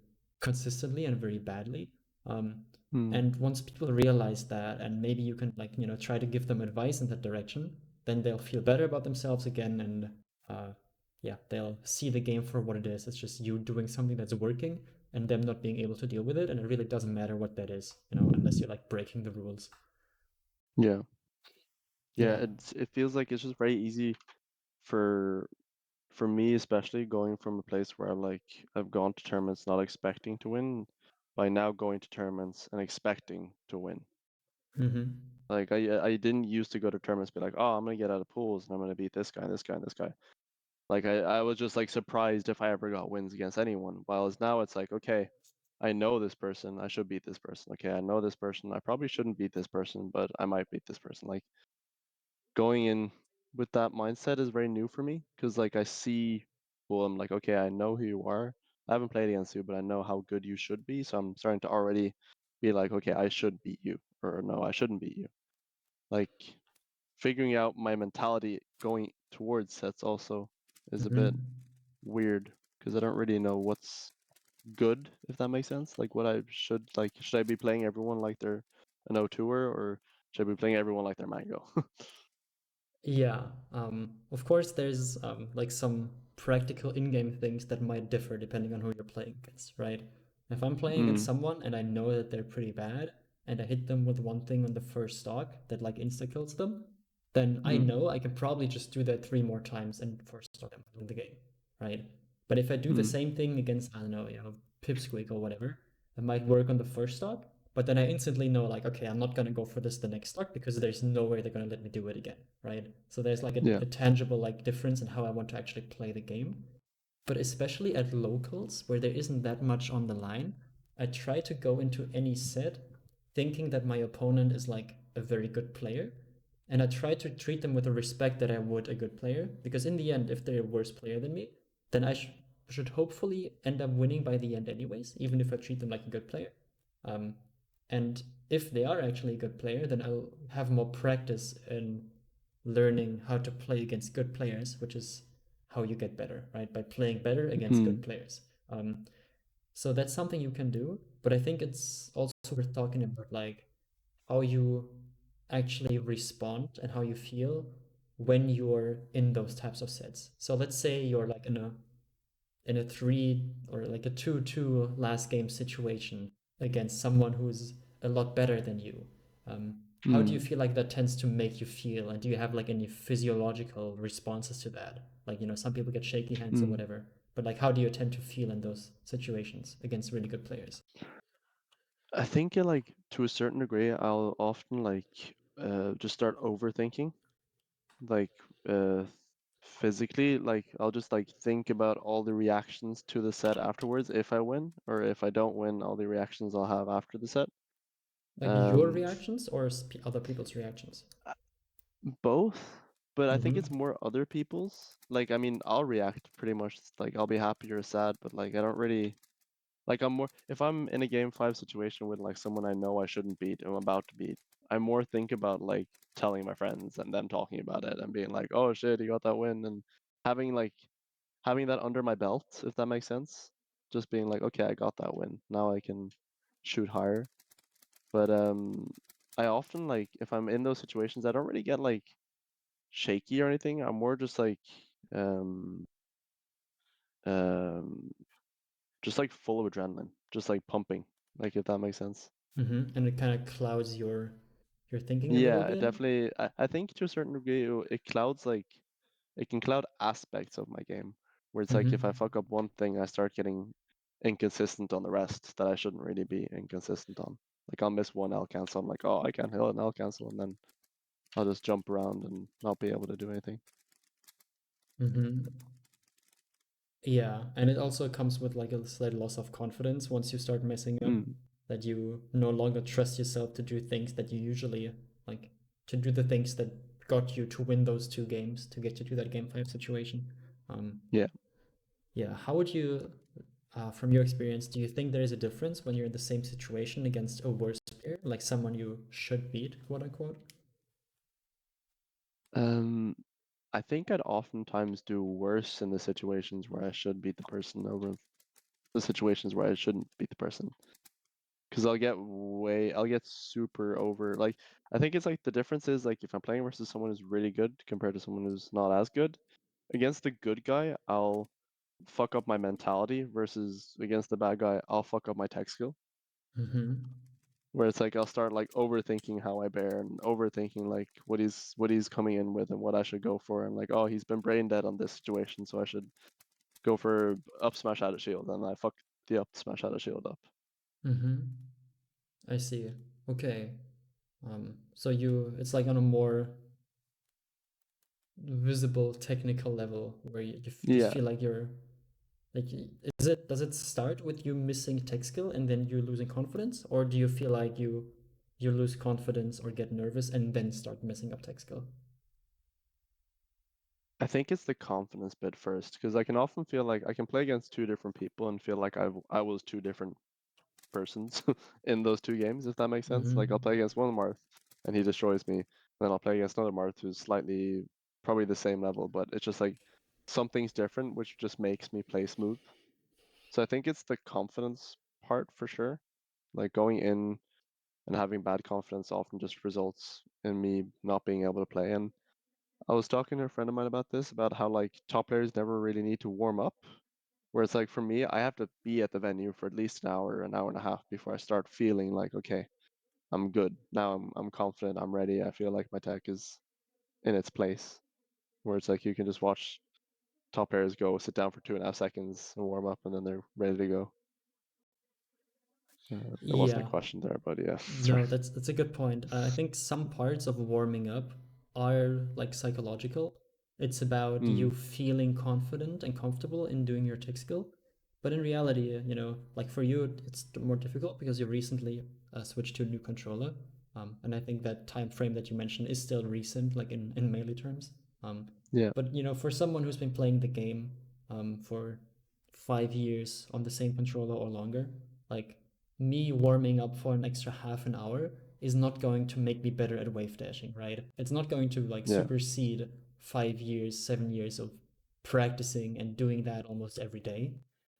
consistently and very badly. Um, Mm. and once people realize that, and maybe you can like try to give them advice in that direction, then they'll feel better about themselves again, and yeah, they'll see the game for what it is. It's just you doing something that's working, and them not being able to deal with it, and it really doesn't matter what that is, unless you're like breaking the rules. Yeah. Yeah, Yeah. it feels like it's just very easy for for me, especially going from a place where like I've gone to tournaments not expecting to win, by now going to tournaments and expecting to win. Mm-hmm. Like I didn't used to go to tournaments be like, oh, I'm gonna get out of pools and I'm gonna beat this guy and this guy and this guy. Like I was just like surprised if I ever got wins against anyone. While now it's like, okay, I know this person, I should beat this person. Okay, I know this person, I probably shouldn't beat this person, but I might beat this person. Like going in with that mindset is very new for me because like I see, well, I'm like, okay, I know who you are. I haven't played against you, but I know how good you should be. So I'm starting to already be like, okay, I should beat you, or no, I shouldn't beat you. Like figuring out my mentality going towards sets also is a bit Mm-hmm. weird because I don't really know what's good, if that makes sense. Like what I should like, should I be playing everyone like they're an O2er or should I be playing everyone like they're Mango? Yeah, of course, there's like some practical in-game things that might differ depending on who you're playing against, right? If I'm playing against Mm, someone and I know that they're pretty bad, and I hit them with one thing on the first stock that like insta kills them, then I mm, know I can probably just do that three more times and first stock them in the game, right? But if I do the mm, same thing against, I don't know, Pipsqueak or whatever, it might work on the first stock, but then I instantly know, like, okay, I'm not gonna go for this the next stock because there's no way they're gonna let me do it again, right? So there's like yeah. a tangible like difference in how I want to actually play the game. But especially at locals where there isn't that much on the line, I try to go into any set thinking that my opponent is like a very good player. And I try to treat them with the respect that I would a good player. Because in the end, if they're a worse player than me, then I should hopefully end up winning by the end, anyways, even if I treat them like a good player. Um, and if they are actually a good player, then I'll have more practice in learning how to play against good players, which is how you get better, right? By playing better against good Mm, players. So that's something you can do, but I think it's also worth talking about like how you actually respond and how you feel when you're in those types of sets. So let's say you're like in a 3 or like a 2-2 last game situation against someone who's a lot better than you. How do you mm, feel like that tends to make you feel? And do you have like any physiological responses to that? Like, some people get shaky hands or mm. whatever. But like, how do you tend to feel in those situations against really good players? I think like to a certain degree, I'll often like just start overthinking, like uh physically, like I'll just like think about all the reactions to the set afterwards if I win, or if I don't win, all the reactions I'll have after the set. Like your F- reactions or other people's reactions? both, but I think Mm-hmm. it's more other people's. Like I mean, I'll react pretty much like I'll be happy or sad, but like I don't really. Like I'm more if I'm in a game five situation with like someone I know I shouldn't beat and I'm about to beat, I more think about like telling my friends and them talking about it and being like, oh shit, you got that win and having like having that under my belt, if that makes sense. Just being like, okay, I got that win. Now I can shoot higher. But I often like if I'm in those situations, I don't really get like shaky or anything. I'm more just like um um just like full of adrenaline, just like pumping, like if that makes sense. Mm-hmm. And it kind of clouds your thinking a little Yeah, it bit. definitely. I think to a certain degree, it clouds like it can cloud aspects of my game, where it's like if I Mm-hmm. fuck up one thing, I start getting inconsistent on the rest that I shouldn't really be inconsistent on. Like I'll miss one L cancel, I'm like, oh, I can't hit an L cancel, and then I'll just jump around and not be able to do anything. Mm-hmm. Yeah, and it also comes with like a slight loss of confidence once you start messing up. Mm. that you no longer trust yourself to do things that you usually like, to do the things that got you to win those 2 games, to get you to that game 5 situation. Yeah. Yeah, how would you, from your experience, do you think there is a difference when you're in the same situation against a worse player, like someone you should beat, quote unquote? Um, I think I'd oftentimes do worse in the situations where I should beat the person over the situations where I shouldn't beat the person. Because I'll get super over. Like, I think it's like the difference is like if I'm playing versus someone who's really good compared to someone who's not as good, against the good guy, I'll fuck up my mentality versus against the bad guy, I'll fuck up my tech skill. Mm-hmm. Where it's like I'll start like overthinking how I bear and overthinking like what he's coming in with and what I should go for and like, oh, he's been brain dead on this situation, so I should go for up smash out of shield, and I fuck the up smash out of shield up. Mm-hmm. I see. Okay. So you, it's like on a more visible technical level where you Yeah, feel like you're like, does it start with you missing tech skill and then you're losing confidence, or do you feel like you lose confidence or get nervous and then start messing up tech skill? I think it's the confidence bit first because I can often feel like I can play against two different people and feel like I was two different persons in those 2 games, if that makes sense. Mm-hmm. Like I'll play against one Marth and he destroys me, then I'll play against another Marth who's slightly probably the same level, but it's just like something's different, which just makes me play smooth. So I think it's the confidence part for sure. Like going in and having bad confidence often just results in me not being able to play. And I was talking to a friend of mine about this, about how like top players never really need to warm up. Where it's like for me, I have to be at the venue for at least an hour and a half before I start feeling like, okay, I'm good. Now I'm confident, I'm ready. I feel like my tech is in its place. Where it's like you can just watch top players go, sit down for 2.5 seconds and warm up, and then they're ready to go. There wasn't a Yeah. question there, but yeah, sorry. No, that's a good point. I think some parts of warming up are like psychological. It's about Mm, you feeling confident and comfortable in doing your tech skill. But in reality, like for you, it's more difficult because you recently switched to a new controller. And I think that time frame that you mentioned is still recent, like in melee terms. Um, yeah, but for someone who's been playing the game for 5 years on the same controller or longer, like me warming up for an extra half an hour is not going to make me better at wave dashing, right? It's not going to like yeah, supersede 5 years, 7 years of practicing and doing that almost every day.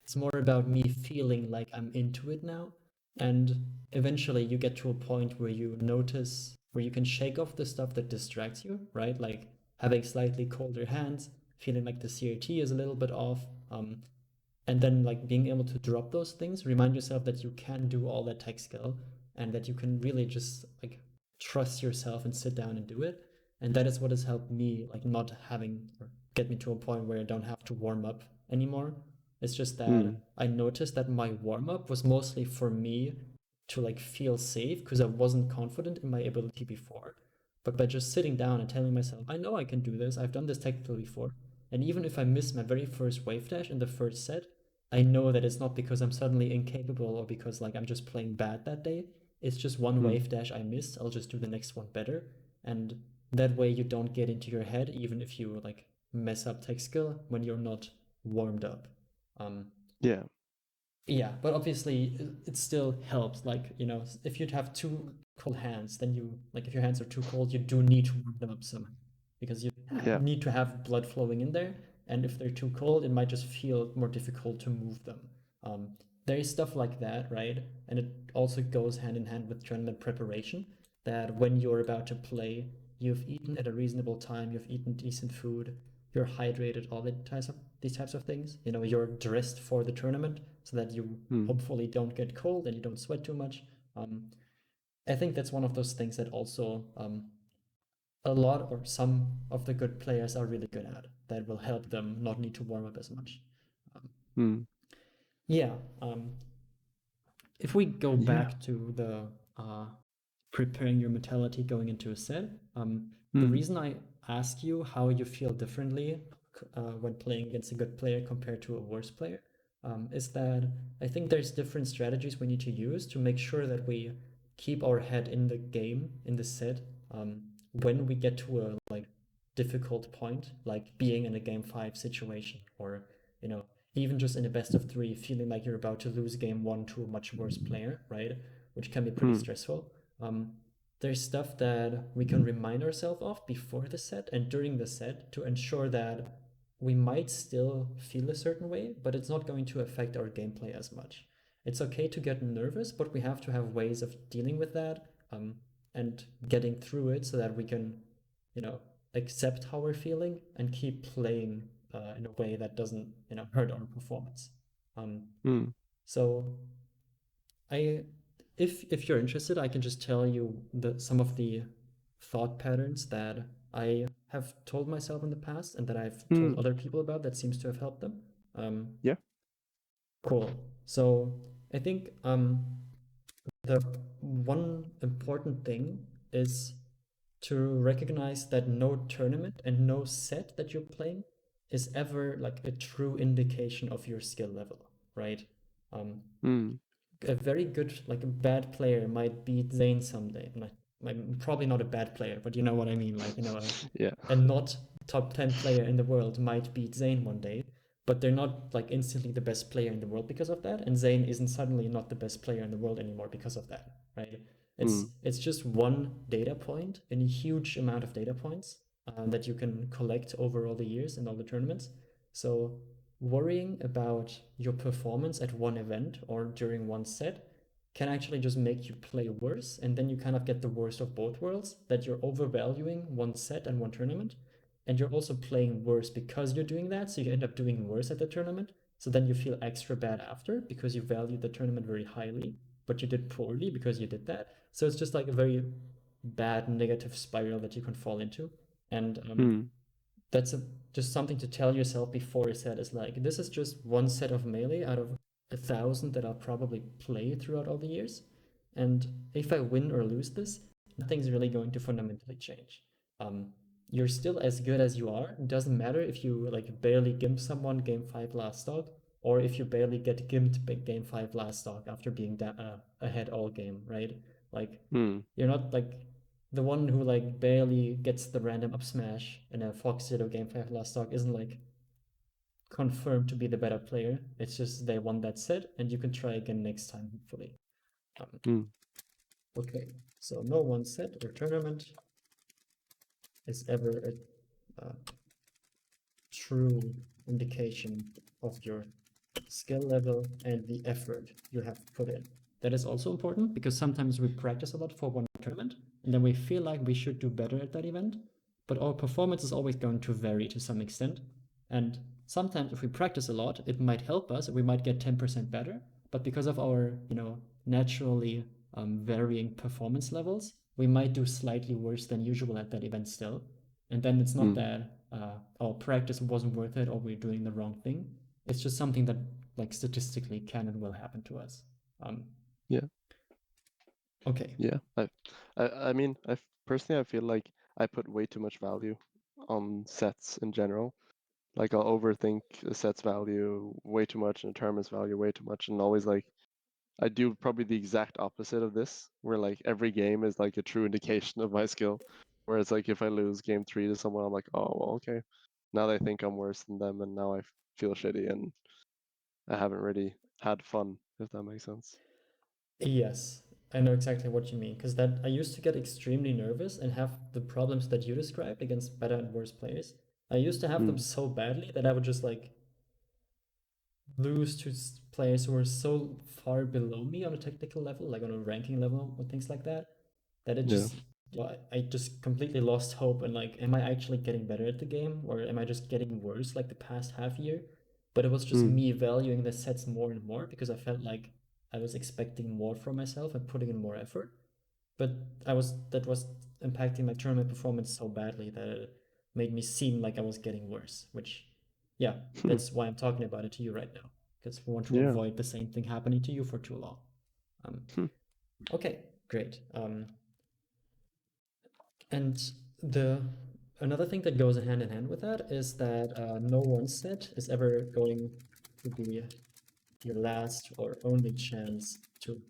It's more about me feeling like I'm into it now. And eventually you get to a point where you notice, where you can shake off the stuff that distracts you, right? Like having slightly colder hands, feeling like the CRT is a little bit off, and then like being able to drop those things, remind yourself that you can do all that tech skill and that you can really just like trust yourself and sit down and do it. And that is what has helped me like not having, or get me to a point where I don't have to warm up anymore. It's just that mm, I noticed that my warm up was mostly for me to like feel safe because I wasn't confident in my ability before. But by just sitting down and telling myself, I know I can do this, I've done this technically before, and even if I miss my very first wave dash in the first set, I know that it's not because I'm suddenly incapable or because like I'm just playing bad that day. It's just one mm, wave dash I missed. I'll just do the next one better. And that way you don't get into your head even if you like mess up tech skill when you're not warmed up. Um, yeah, yeah, but obviously it still helps. Like, if you'd have too cold hands, then like, if your hands are too cold, you do need to warm them up somehow because you yeah, need to have blood flowing in there. And if they're too cold, it might just feel more difficult to move them. Um, there is stuff like that, right? And it also goes hand in hand with tournament preparation. That when you're about to play, you've eaten at a reasonable time, you've eaten decent food, you're hydrated, all these types of things. You're dressed for the tournament so that you mm, hopefully don't get cold and you don't sweat too much. Um, I think that's one of those things that also a lot or some of the good players are really good at. That will help them not need to warm up as much. Um, mm, yeah. If we go yeah, back to the preparing your mentality going into a set, the mm, reason I ask you how you feel differently when playing against a good player compared to a worse player is that I think there's different strategies we need to use to make sure that we keep our head in the game, in the set, when we get to a like difficult point, like being in a game 5 situation, or you know, even just in a best of 3, feeling like you're about to lose game 1 to a much worse player, right? Which can be pretty stressful. Um, there's stuff that we can remind ourselves of before the set and during the set to ensure that we might still feel a certain way, but it's not going to affect our gameplay as much. It's okay to get nervous, but we have to have ways of dealing with that, and getting through it so that we can, you know, accept how we're feeling and keep playing in a way that doesn't, hurt our performance. Um, Mm. so I, if you're interested, I can just tell you some of the thought patterns that I have told myself in the past and that I've told Mm. other people about that seems to have helped them. Yeah. Cool. So I think the one important thing is to recognize that no tournament and no set that you're playing is ever like a true indication of your skill level, right? Um, Mm. a very good, like a bad player might beat Zane someday. Probably not a bad player, but you know what I mean. Like, Yeah. a not top 10 player in the world might beat Zane one day, but they're not like instantly the best player in the world because of that. And Zane isn't suddenly not the best player in the world anymore because of that, right? It's Mm. it's just one data point in a huge amount of data points that you can collect over all the years and all the tournaments. So worrying about your performance at one event or during one set can actually just make you play worse, and then you kind of get the worst of both worlds, that you're overvaluing one set and one tournament, and you're also playing worse because you're doing that, so you end up doing worse at the tournament, so then you feel extra bad after because you value the tournament very highly, but you did poorly because you did that. So it's just like a very bad negative spiral that you can fall into. And Mm. that's just something to tell yourself before a set, is like, this is just one set of melee out of 1,000 that I'll probably play throughout all the years. And if I win or lose this, nothing's really going to fundamentally change. Um, you're still as good as you are. It doesn't matter if you like barely gimp someone game 5 last stock, or if you barely get gimped game 5 last stock after being ahead all game, right? Like, Mm. you're not like the one who like barely gets the random up smash in a Fox Zero game 5 last stock isn't like confirmed to be the better player. It's just they won that set, and you can try again next time, hopefully. Mm. Okay, so no one set or tournament is ever a true indication of your skill level and the effort you have put in. That is also important because sometimes we practice a lot for one tournament and then we feel like we should do better at that event, but our performance is always going to vary to some extent. And sometimes if we practice a lot, it might help us, we might get 10% better, but because of our, naturally varying performance levels, we might do slightly worse than usual at that event still. And then it's not Mm. that our practice wasn't worth it or we're doing the wrong thing. It's just something that like statistically can and will happen to us. Yeah. Okay. Yeah. I mean, personally, I feel like I put way too much value on sets in general. Like I'll overthink a set's value way too much and a tournament's value way too much, and always like I do probably the exact opposite of this, where like every game is like a true indication of my skill. Whereas like if I lose game 3 to someone, I'm like, oh well, okay, now they think I'm worse than them, and now I feel shitty, and I haven't really had fun, if that makes sense. Yes, I know exactly what you mean, because that I used to get extremely nervous and have the problems that you described against better and worse players. I used to have them Mm. so badly that I would just like lose to players who were so far below me on a technical level, like on a ranking level or things like that, that it Yeah. just I just completely lost hope and like, am I actually getting better at the game or am I just getting worse like the past half year? But it was just Mm. me valuing the sets more and more because I felt like I was expecting more from myself and putting in more effort. But that was impacting my tournament performance so badly that it made me seem like I was getting worse, which yeah, that's why I'm talking about it to you right now, because we want to Yeah. avoid the same thing happening to you for too long. Um, okay, great. And the another thing that goes hand in hand with that is that no one set is ever going to be your last or only chance to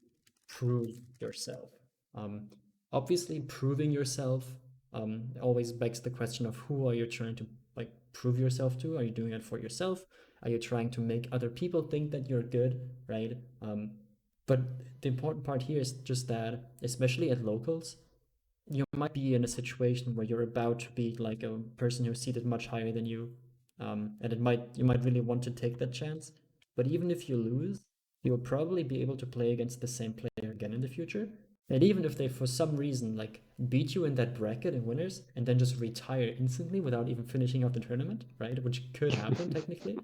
prove yourself. Um, Obviously, proving yourself always begs the question of who are you trying to like prove yourself to? Are you doing it for yourself? Are you trying to make other people think that you're good, right? But the important part here is just that, especially at locals, you might be in a situation where you're about to be like a person who's seated much higher than you, and you might really want to take that chance. But even if you lose, you'll probably be able to play against the same player again in the future. And even if they, for some reason, like beat you in that bracket in winners and then just retire instantly without even finishing out the tournament, right? Which could happen technically.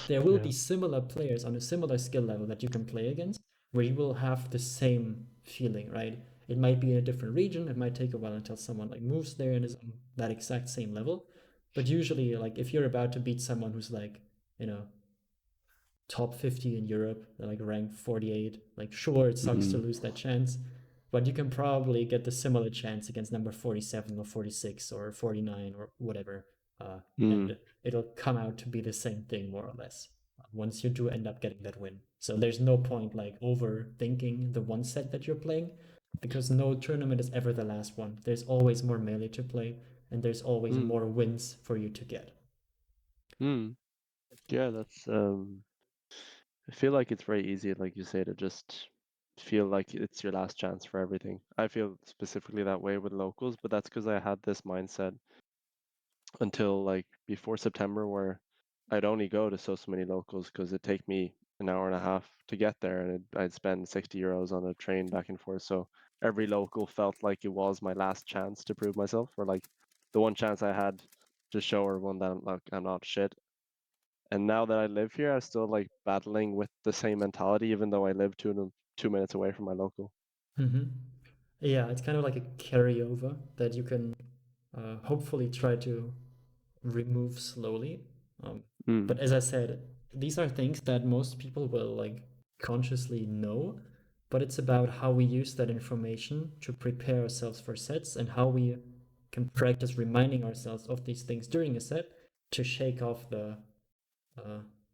There will Yeah. be similar players on a similar skill level that you can play against, where you will have the same feeling, right? It might be in a different region. It might take a while until someone like moves there and is on that exact same level. But usually, like if you're about to beat someone who's like, you know, top 50 in Europe, like ranked 48, like sure, it sucks to Mm. lose that chance, but you can probably get the similar chance against number 47 or 46 or 49 or whatever. And Mm. it'll come out to be the same thing more or less once you do end up getting that win. So there's no point like overthinking the one set that you're playing because no tournament is ever the last one. There's always more melee to play and there's always Mm. more wins for you to get. Mm. Yeah, that's I feel like it's very easy, like you say, to just feel like it's your last chance for everything. I feel specifically that way with locals, but that's because I had this mindset until like before September where I'd only go to so many locals because it'd take me an hour and a half to get there and I'd spend 60 euros on a train back and forth. So every local felt like it was my last chance to prove myself, or like the one chance I had to show everyone that I'm not shit. And now that I live here, I'm still like battling with the same mentality, even though I live 2 minutes away from my local. Mm-hmm. Yeah, it's kind of like a carryover that you can hopefully try to remove slowly. Um, Mm. but as I said, these are things that most people will like consciously know, but it's about how we use that information to prepare ourselves for sets and how we can practice reminding ourselves of these things during a set to shake off uh,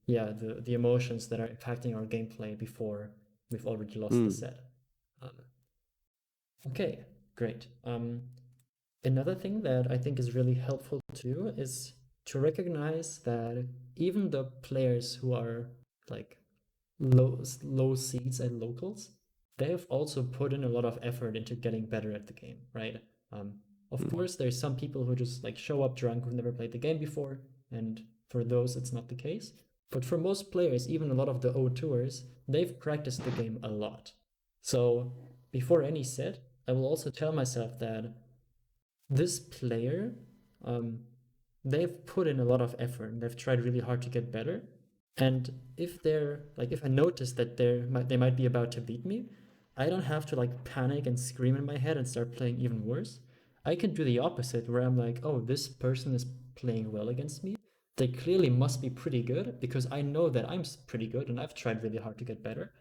the emotions that are impacting our gameplay before we've already lost the Mm. set. Um, okay, great. Another thing that I think is really helpful too is to recognize that even the players who are like low seeds at locals, they have also put in a lot of effort into getting better at the game, right? Um, of Mm. course, there's some people who just like show up drunk who've never played the game before, and for those it's not the case. But for most players, even a lot of the O2ers, they've practiced the game a lot. So before any set, I will also tell myself that this player, um, they've put in a lot of effort and they've tried really hard to get better. And if I notice that they might be about to beat me, I don't have to like panic and scream in my head and start playing even worse. I can do the opposite where I'm like, oh, this person is playing well against me. They clearly must be pretty good because I know that I'm pretty good and I've tried really hard to get better.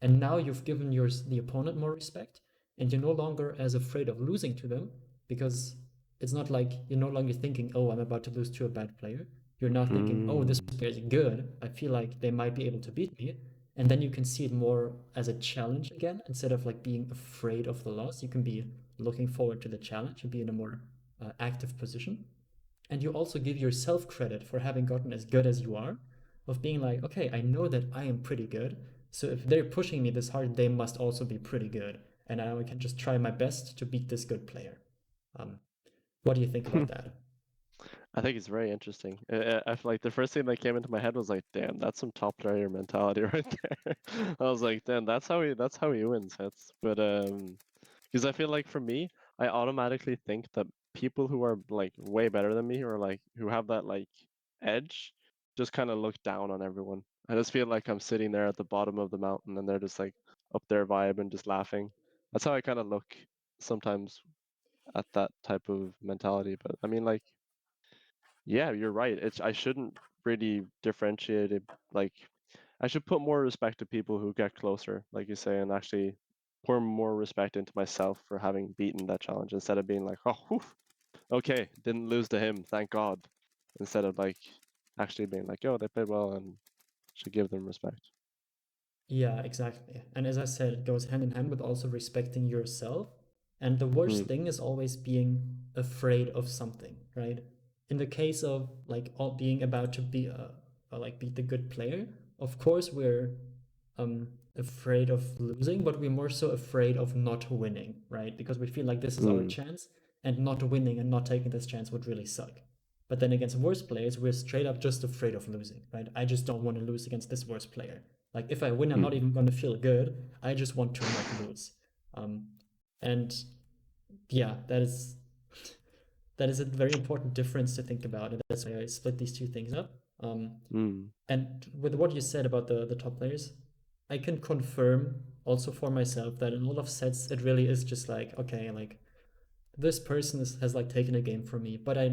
And now you've given the opponent more respect, and you're no longer as afraid of losing to them because it's not like you're no longer thinking, "Oh, I'm about to lose to a bad player." You're now thinking, "Oh, this Mm. player is good. I feel like they might be able to beat me." And then you can see it more as a challenge again instead of like being afraid of the loss. You can be looking forward to the challenge and be in a more active position. And you also give yourself credit for having gotten as good as you are, of being like, okay, I know that I am pretty good. So if they're pushing me this hard, they must also be pretty good. And I can just try my best to beat this good player. Um, what do you think about that? I think it's very interesting. I feel like the first thing that came into my head was like, damn, that's some top player mentality right there. I was like, damn, that's how he wins sets. But because I feel like for me, I automatically think that people who are like way better than me or like who have that like edge just kind of look down on everyone. I just feel like I'm sitting there at the bottom of the mountain and they're just like up there vibe and just laughing. That's how I kind of look sometimes at that type of mentality. But I mean, like, yeah, you're right. I shouldn't really differentiate it. Like, I should put more respect to people who get closer, like you say, and actually pour more respect into myself for having beaten that challenge instead of being like, oh, whew, okay, didn't lose to him, thank God. Instead of like actually being like, oh, they played well and should give them respect. Yeah, exactly. And as I said, it goes hand in hand with also respecting yourself. And the worst Mm, thing is always being afraid of something, right? In the case of like all being about to be like be the good player, of course we're um afraid of losing, but we're more so afraid of not winning, right? Because we feel like this is our mm, chance, and not winning and not taking this chance would really suck. But then against worse players, we're straight up just afraid of losing, right? I just don't want to lose against this worst player. Like if I win, I'm not mm, even going to feel good. I just want to not lose. Um, and yeah, that is a very important difference to think about, and that's why I split these two things up. mm, And with what you said about the top players, I can confirm also for myself that in a lot of sets it really is just like okay, like this person has like taken a game from me, but I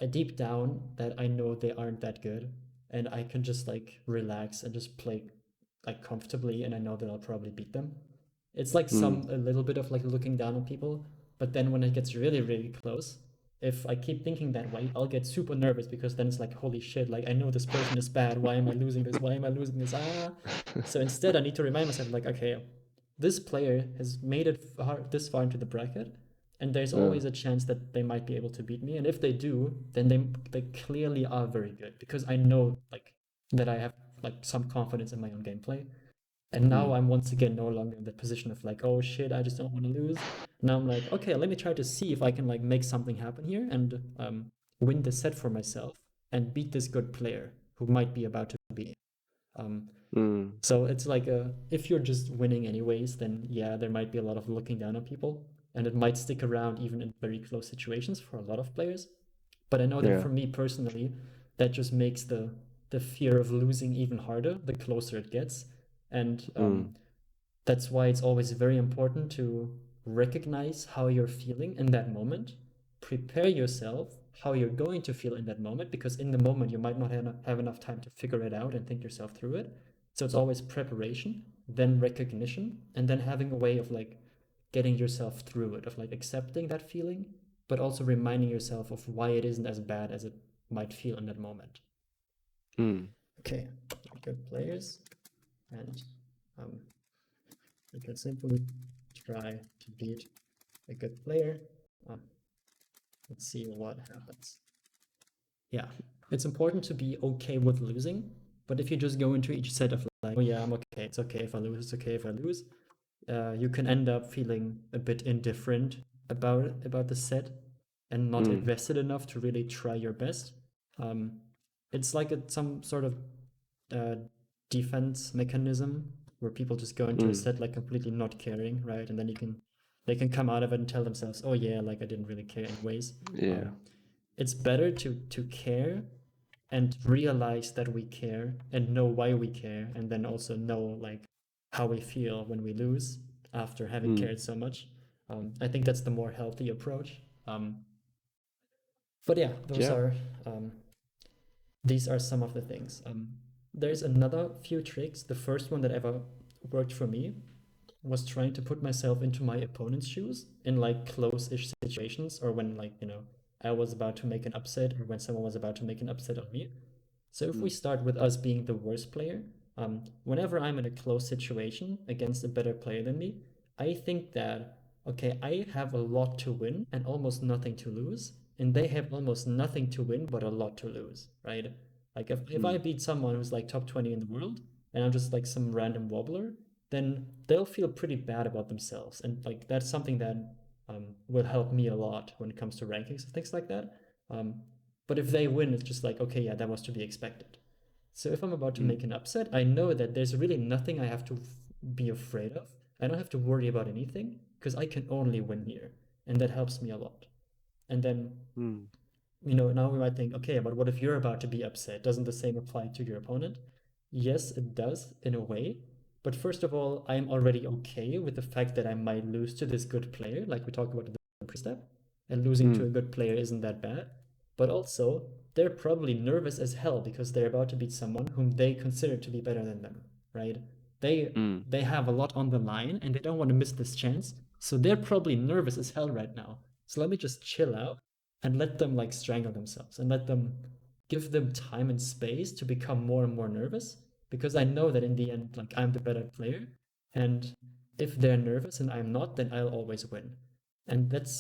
deep down that I know they aren't that good, and I can just like relax and just play like comfortably, and I know that I'll probably beat them. It's like mm, a little bit of like looking down on people, but then when it gets really close, if I keep thinking that way, I'll get super nervous because then it's like holy shit, like I know this person is bad. Why am I losing this? Why am I losing this? Ah. So instead, I need to remind myself like okay, this player has made it this far into the bracket, and there's uh, always a chance that they might be able to beat me. And if they do, then they clearly are very good because I know like that I have like some confidence in my own gameplay. And now mm, I'm once again no longer in the position of like, oh shit, I just don't want to lose. Now I'm like, okay, let me try to see if I can like make something happen here and win the set for myself and beat this good player who might be about to be. Um, mm, so it's like if you're just winning anyways, then yeah, there might be a lot of looking down on people, and it might stick around even in very close situations for a lot of players. But I know that yeah. for me personally, that just makes the fear of losing even harder the closer it gets, and Mm, that's why it's always very important to recognize how you're feeling in that moment, prepare yourself how you're going to feel in that moment, because in the moment you might not have enough time to figure it out and think yourself through it. So it's always preparation, then recognition, and then having a way of like getting yourself through it, of like accepting that feeling, but also reminding yourself of why it isn't as bad as it might feel in that moment. mm, Okay, good players, and um, we can simply try to beat a good player. Um, let's see what happens. Yeah, it's important to be okay with losing, but if you just go into each set of like, oh yeah, I'm okay, it's okay if I lose, it's okay if I lose, you can end up feeling a bit indifferent about the set and not mm, invested enough to really try your best. Um, it's like some sort of uh, defense mechanism where people just go into a mm, set like completely not caring, right? And then they can come out of it and tell themselves, "Oh yeah, like I didn't really care anyways." yeah. It's better to care and realize that we care and know why we care, and then also know like how we feel when we lose after having Mm, cared so much. I think that's the more healthy approach. But yeah, yeah. um, these are some of the things. There's another few tricks. The first one that ever worked for me was trying to put myself into my opponent's shoes in like close-ish situations, or when like I was about to make an upset, or when someone was about to make an upset on me. So if we Mm, start with us being the worst player, whenever I'm in a close situation against a better player than me, I think that okay, I have a lot to win and almost nothing to lose, and they have almost nothing to win but a lot to lose, right? Like if I mm, beat someone who's like top 20 in the world and I'm just like some random wobbler, then they'll feel pretty bad about themselves, and like that's something that will help me a lot when it comes to rankings and things like that. Um, but if they win, it's just like, okay, yeah, that was to be expected. So if I'm about to mm, make an upset, I know that there's really nothing I have to be afraid of. I don't have to worry about anything because I can only win here. And that helps me a lot. And then, mm, now we might think, okay, but what if you're about to be upset? Doesn't the same apply to your opponent? Yes, it does in a way. But first of all, I'm already okay with the fact that I might lose to this good player, like we talked about in the pre-step. And losing to mm, a good player isn't that bad. But also, they're probably nervous as hell because they're about to beat someone whom they consider to be better than them, right? They mm, they have a lot on the line and they don't want to miss this chance. So they're probably nervous as hell right now. So let me just chill out and let them like strangle themselves and let them give them time and space to become more and more nervous, because I know that in the end, like I'm the better player, and if they're nervous and I'm not, then I'll always win. And it's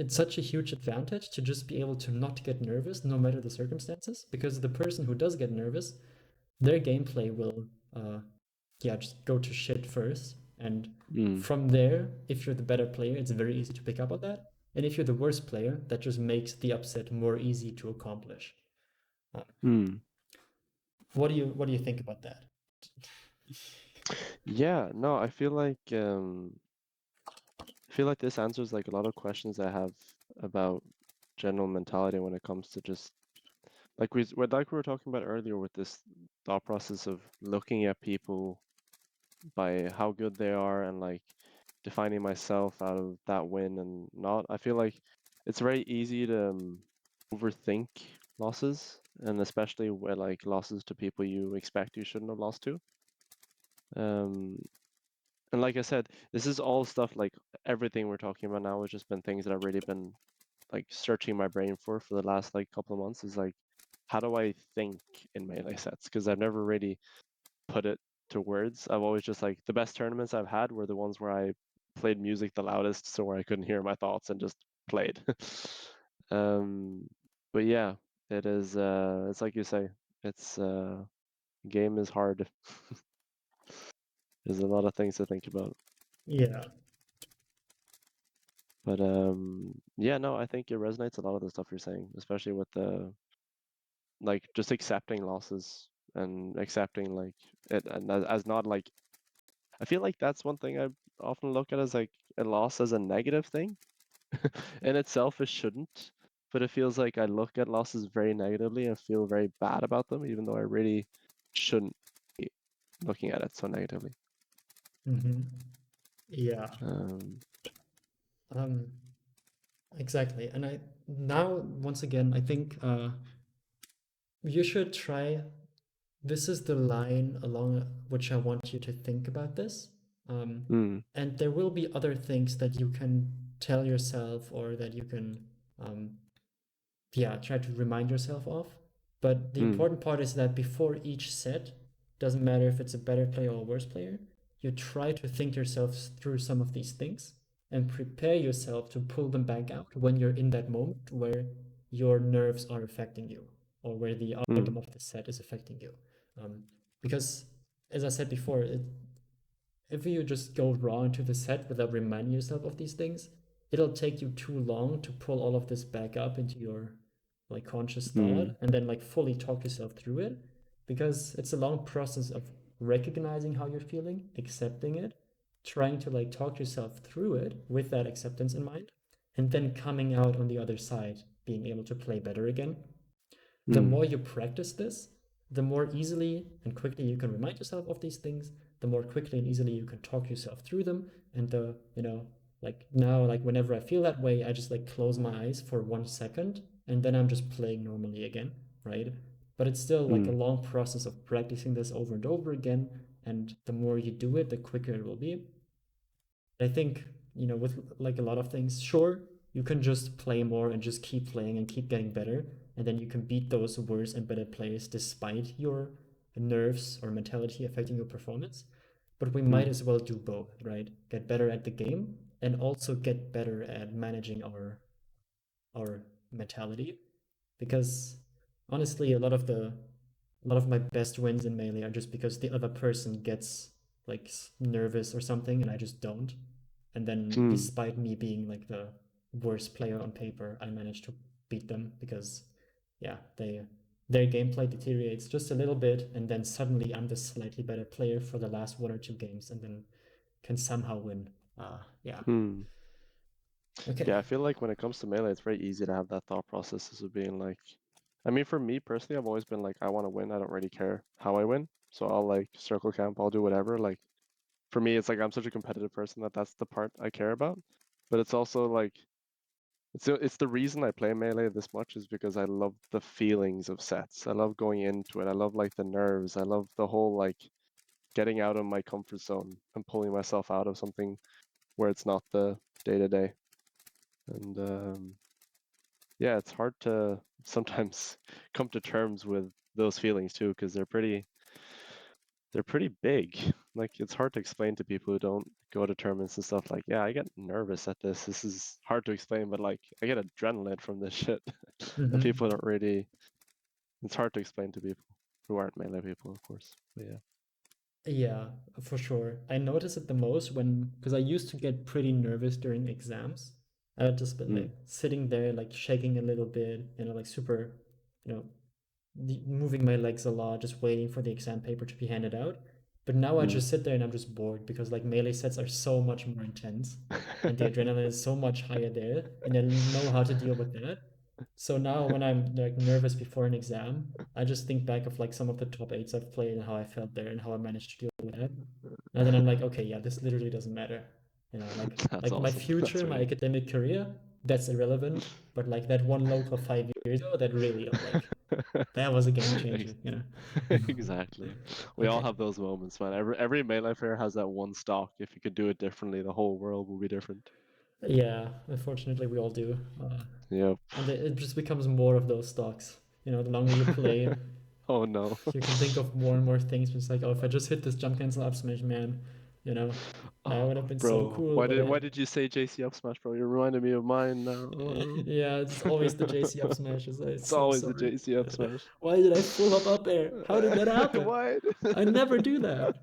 such a huge advantage to just be able to not get nervous no matter the circumstances, because the person who does get nervous, their gameplay will yeah, just go to shit first. And Mm. from there, if you're the better player, it's very easy to pick up on that. And if you're the worst player, that just makes the upset more easy to accomplish. Mm. What do you think about that? Yeah, no, I feel like this answers like a lot of questions I have about general mentality when it comes to just like we were talking about earlier with this thought process of looking at people by how good they are and like defining myself out of that win and not. I feel like it's very easy to overthink losses, and especially where like losses to people you expect you shouldn't have lost to. Um, and like I said, this is all stuff like everything we're talking about now has just been things that I've really been like searching my brain for the last like couple of months. Is like, how do I think in melee sets? Because I've never really put it to words. I've always just like the best tournaments I've had were the ones where I played music the loudest, so where I couldn't hear my thoughts and just played. um, but yeah, it is. It's like you say. It's game is hard. There's a lot of things to think about. Yeah. But yeah, no, I think it resonates a lot of the stuff you're saying, especially with the like just accepting losses and accepting like it and as not like I feel like that's one thing I often look at as like a loss as a negative thing. In itself, it shouldn't, but it feels like I look at losses very negatively and feel very bad about them, even though I really shouldn't be looking at it so negatively. Mm-hmm. Yeah. Um, Um, exactly. And I now once again, I think you should try. This is the line along which I want you to think about this. Um, mm, and there will be other things that you can tell yourself or that you can um, yeah, try to remind yourself of. But the mm, important part is that before each set, doesn't matter if it's a better player or a worse player, you try to think yourself through some of these things and prepare yourself to pull them back out when you're in that moment where your nerves are affecting you or where the mm, outcome of the set is affecting you. Because, as I said before, if you just go raw into the set without reminding yourself of these things, it'll take you too long to pull all of this back up into your like conscious thought mm, and then like fully talk yourself through it, because it's a long process of recognizing how you're feeling, accepting it, trying to like talk yourself through it with that acceptance in mind, and then coming out on the other side being able to play better again. The mm, more you practice this, the more easily and quickly you can remind yourself of these things, the more quickly and easily you can talk yourself through them. And like now, like whenever I feel that way, I just like close my eyes for 1 second and then I'm just playing normally again, right? But it's still like a mm, long process of practicing this over and over again. And the more you do it, the quicker it will be. I think, with like a lot of things, sure, you can just play more and just keep playing and keep getting better, and then you can beat those worse and better players despite your nerves or mentality affecting your performance. But we might mm, as well do both, right? Get better at the game and also get better at managing our mentality. Because honestly, a lot of my best wins in melee are just because the other person gets like nervous or something and I just don't. And then mm, despite me being like the worst player on paper, I manage to beat them because yeah, their gameplay deteriorates just a little bit and then suddenly I'm the slightly better player for the last 1 or 2 games and then can somehow win. Yeah. mm. Okay. Yeah, I feel like when it comes to melee, it's very easy to have that thought process of being like, I mean, for me personally, I've always been like, I want to win. I don't really care how I win. So I'll like circle camp, I'll do whatever. Like, for me, it's like I'm such a competitive person that that's the part I care about. But it's also like, it's the reason I play melee this much is because I love the feelings of sets. I love going into it. I love like the nerves. I love the whole like getting out of my comfort zone and pulling myself out of something where it's not the day to day. And yeah, it's hard to sometimes come to terms with those feelings too, because they're pretty. they're pretty big. Like it's hard to explain to people who don't go to tournaments and stuff. Like, yeah, I get nervous at this. This is hard to explain, but like I get adrenaline from this shit, and Mm-hmm. people don't really. It's hard to explain to people who aren't melee people, of course. But yeah. Yeah, for sure. I notice it the most when, because I used to get pretty nervous during exams. I would just be Mm, like sitting there, like shaking a little bit, like super, you know, moving my legs a lot, just waiting for the exam paper to be handed out. But now I mm. just sit there and I'm just bored because like melee sets are so much more intense and the adrenaline is so much higher there and I know how to deal with that. So now when I'm like nervous before an exam, I just think back of like some of the top eights I've played and how I felt there and how I managed to deal with that. And then I'm like, okay, yeah, this literally doesn't matter. Like That's like my awesome. That's future, my really academic career, that's irrelevant. But like that one local 5 years ago, that really like that was a game changer, Ex- you know. exactly. We all Okay. have those moments, man. Every melee player has that one stock. If you could do it differently, the whole world will be different. Yeah, unfortunately we all do. Yep. And it just becomes more of those stocks. The longer you play, Oh no. you can think of more and more things. It's like, oh, if I just hit this jump cancel up smash, man, you know, that Oh, would have been so bro. cool. Why But did why did you say JC up smash, bro? You're reminding me of mine now. yeah, it's always the JC up smashes. I'm It's so always the sorry. JC up smash. Why did I full up air? How did that happen? Why? I never do that.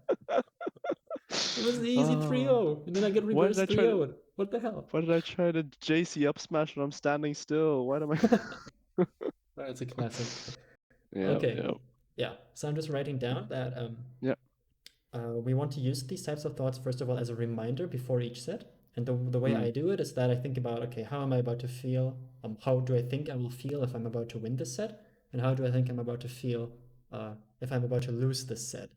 It was an easy Oh, 3-0, and then I get why did reverse I try to 3-0'd. What the hell? why did I try to JC up smash when I'm standing still? Why am I? That's a classic. Yeah, Okay, yeah, yeah. So I'm just writing down that yeah. we want to use these types of thoughts, first of all, as a reminder before each set. And the way I Mm, do it is that I think about, okay, how am I about to feel? How do I think I will feel if I'm about to win this set? And how do I think I'm about to feel if I'm about to lose this set?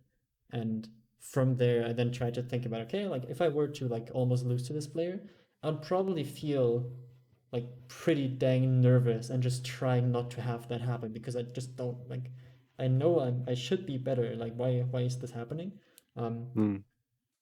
And from there, I then try to think about, okay, like if I were to like almost lose to this player, I'd probably feel like pretty dang nervous and just trying not to have that happen because I just don't like. I know I should be better. Like why is this happening? Um, mm,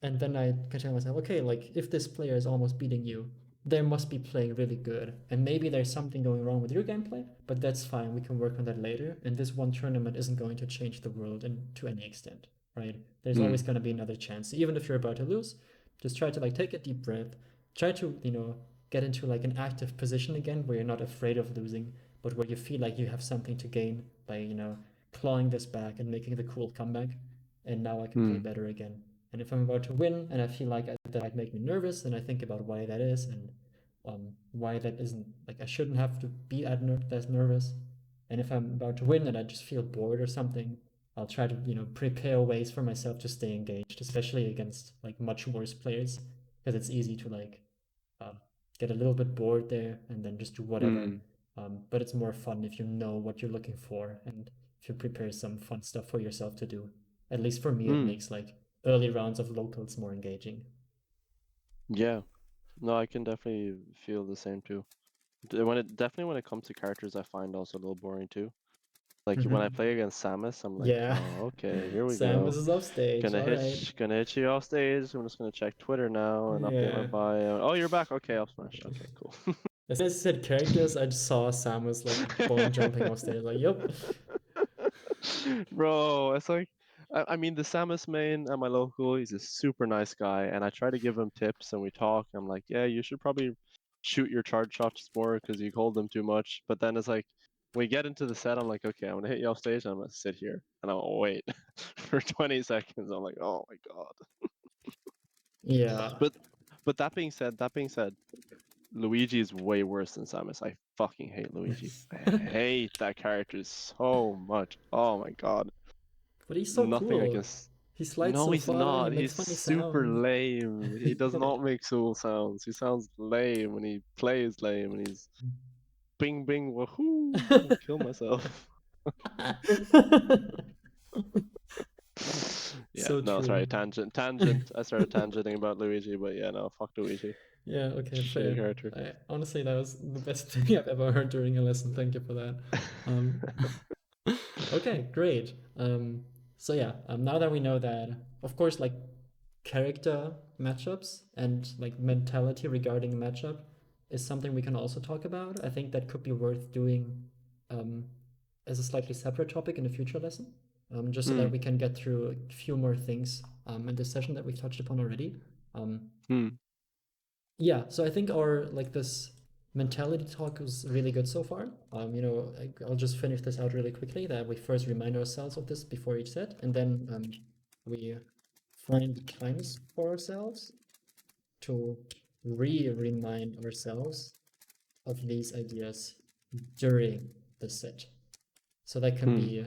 and then I can tell myself, okay, like if this player is almost beating you, they must be playing really good. And maybe there's something going wrong with your gameplay, but that's fine. We can work on that later. And this one tournament isn't going to change the world to any extent, right? There's mm, always going to be another chance. So even if you're about to lose, just try to like take a deep breath. Try to, get into like an active position again where you're not afraid of losing, but where you feel like you have something to gain by, clawing this back and making the cool comeback. And now I can play mm, better again. And if I'm about to win and I feel like that might make me nervous, then I think about why that is and why that isn't like I shouldn't have to be that nervous. And if I'm about to win and I just feel bored or something, I'll try to prepare ways for myself to stay engaged, especially against like much worse players, because it's easy to like uh, get a little bit bored there and then just do whatever. mm, But it's more fun if you know what you're looking for and if you prepare some fun stuff for yourself to do. At least for me, it mm. makes like early rounds of locals more engaging. Yeah. No, I can definitely feel the same too. When it comes to characters, I find also a little boring too. Like when I Mm-hmm. play against Samus, I'm like, Yeah. oh, okay, here we Samus go. is off stage. All right. Gonna hit you off stage. I'm just gonna check Twitter now and update my Yeah. bio. Oh, you're back. Okay, I'll smash. Okay, cool. As soon as you said characters, I just saw Samus like bone jumping off stage. Like, yep. Bro, it's like, I mean, the Samus main at my local, he's a super nice guy, and I try to give him tips and we talk. I'm like, yeah, you should probably shoot your charge shots more because you hold them too much. But then it's like, we get into the set, I'm like, okay, I'm gonna hit you off stage, and I'm gonna sit here and I'm gonna wait for 20 seconds. I'm like, oh my god. Yeah. But that being said, Luigi is way worse than Samus. I fucking hate Luigi. I hate that character so much. Oh my god. But he's so Nothing I cool. can. He slides No, so he's far. He not. makes He's funny super sounds. lame. He does not make cool sounds. He sounds lame when he plays lame and he's bing bing wahoo. I'll kill myself. Yeah, So no, true. sorry, tangent. I started tangenting about Luigi, but yeah, no, fuck Luigi. Yeah, okay, Shitty fair. character. Honestly, that was the best thing I've ever heard during a lesson. Thank you for that. Um, okay, great. So yeah, now that we know that, of course, like character matchups and like mentality regarding a matchup is something we can also talk about. I think that could be worth doing um, as a slightly separate topic in a future lesson. just so that we can get through a few more things in this session that we've touched upon already. Yeah, so I think our like this mentality talk was really good so far. I'll just finish this out really quickly. That we first remind ourselves of this before each set, and then we find times for ourselves to remind ourselves of these ideas during the set. So that can be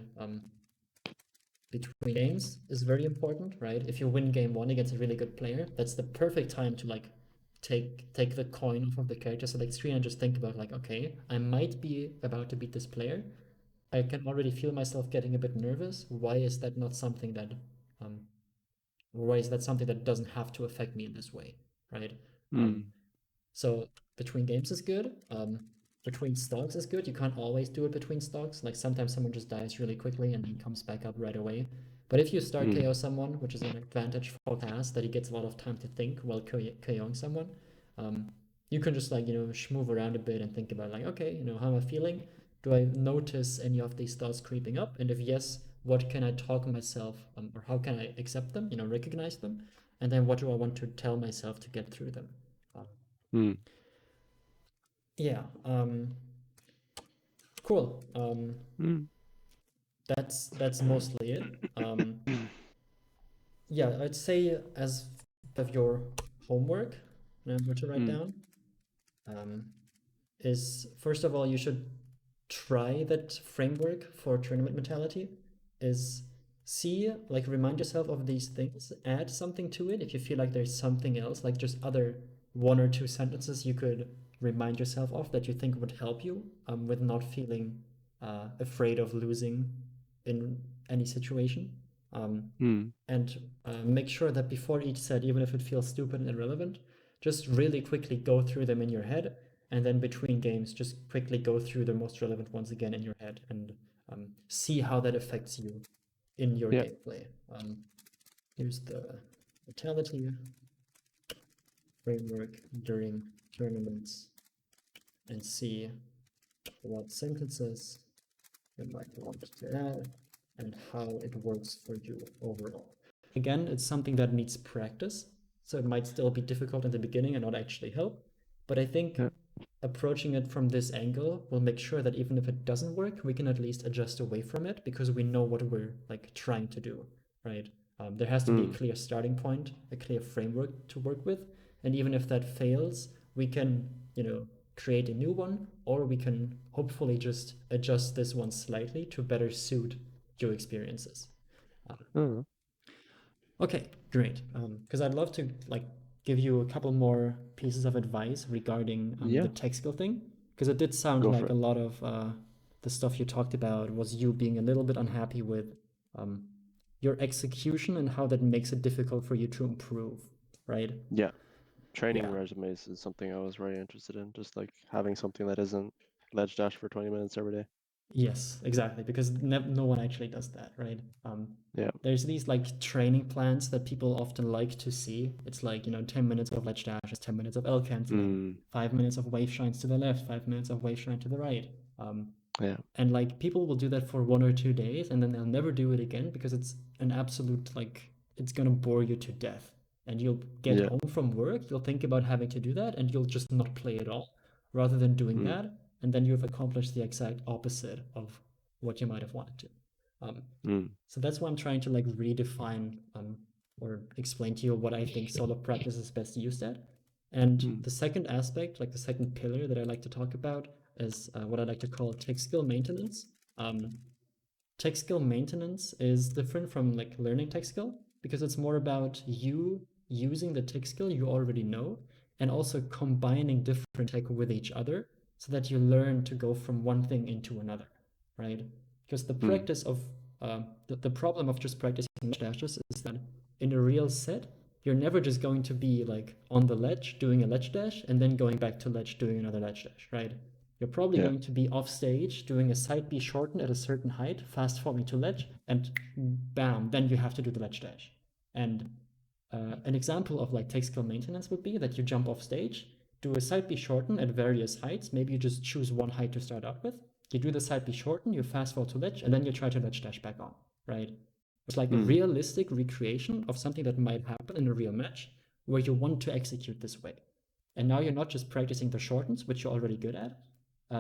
between games is very important, right? If you win game one against a really good player, that's the perfect time to like take the coin off of the character select screen and just think about like, okay, I might be about to beat this player. I can already feel myself getting a bit nervous. Why is that not something that why is that something that doesn't have to affect me in this way, right? So between games is good. Between stocks is good. You can't always do it between stocks. Like sometimes someone just dies really quickly and then comes back up right away. But if you start KO someone, which is an advantage for Cass, that he gets a lot of time to think while KOing someone, you can just like, move around a bit and think about like, okay, how am I feeling? Do I notice any of these thoughts creeping up? And if yes, what can I talk myself, or how can I accept them, recognize them? And then what do I want to tell myself to get through them? Yeah. Cool. That's mostly it. Yeah, I'd say as of your homework, remember to write down, is first of all, you should try that framework for tournament mentality. Is remind yourself of these things, add something to it if you feel like there's something else, like just other one or two sentences you could remind yourself of that you think would help you with not feeling afraid of losing in any situation. And make sure that before each set, even if it feels stupid and irrelevant, just really quickly go through them in your head, and then between games, just quickly go through the most relevant ones again in your head and see how that affects you in your gameplay. Here's the mentality framework during tournaments, and see what sentences you might want to add and how it works for you overall. Again, it's something that needs practice, so it might still be difficult in the beginning and not actually help. But I think approaching it from this angle will make sure that even if it doesn't work, we can at least adjust away from it because we know what we're like trying to do, right? There has to be a clear starting point, a clear framework to work with, and even if that fails, we can, create a new one, or we can hopefully just adjust this one slightly to better suit your experiences. Okay, great. Because I'd love to like give you a couple more pieces of advice regarding the tech skill thing, because it did sound like a lot of the stuff you talked about was you being a little bit unhappy with your execution and how that makes it difficult for you to improve, right? Yeah. Training resumes is something I was very interested in, just like having something that isn't ledge dash for 20 minutes every day. Yes, exactly, because no one actually does that, right? There's these like training plans that people often like to see. It's like, 10 minutes of ledge dashes, 10 minutes of L canceling, 5 minutes of wave shines to the left, 5 minutes of wave shine to the right. And like people will do that for 1 or 2 days and then they'll never do it again because it's an absolute like it's gonna bore you to death. And you'll get home from work, you'll think about having to do that, and you'll just not play at all, rather than doing that. And then you've accomplished the exact opposite of what you might have wanted to. So that's why I'm trying to like redefine or explain to you what I think solo practice is best used at. And the second aspect, like the second pillar that I like to talk about, is what I like to call tech skill maintenance. Tech skill maintenance is different from like learning tech skill because it's more about you using the tech skill you already know and also combining different tech with each other so that you learn to go from one thing into another, right? Because the practice of the problem of just practicing ledge dashes is that in a real set, you're never just going to be like on the ledge doing a ledge dash and then going back to ledge doing another ledge dash, right? You're probably going to be off stage doing a side B shorten at a certain height, fast falling to ledge, and bam, then you have to do the ledge dash. And an example of like tech skill maintenance would be that you jump off stage, do a side B shorten at various heights. Maybe you just choose one height to start out with. You do the side B shorten, you fast fall to ledge, and then you try to ledge dash back on. right? It's like a realistic recreation of something that might happen in a real match where you want to execute this way. And now you're not just practicing the shortens, which you're already good at.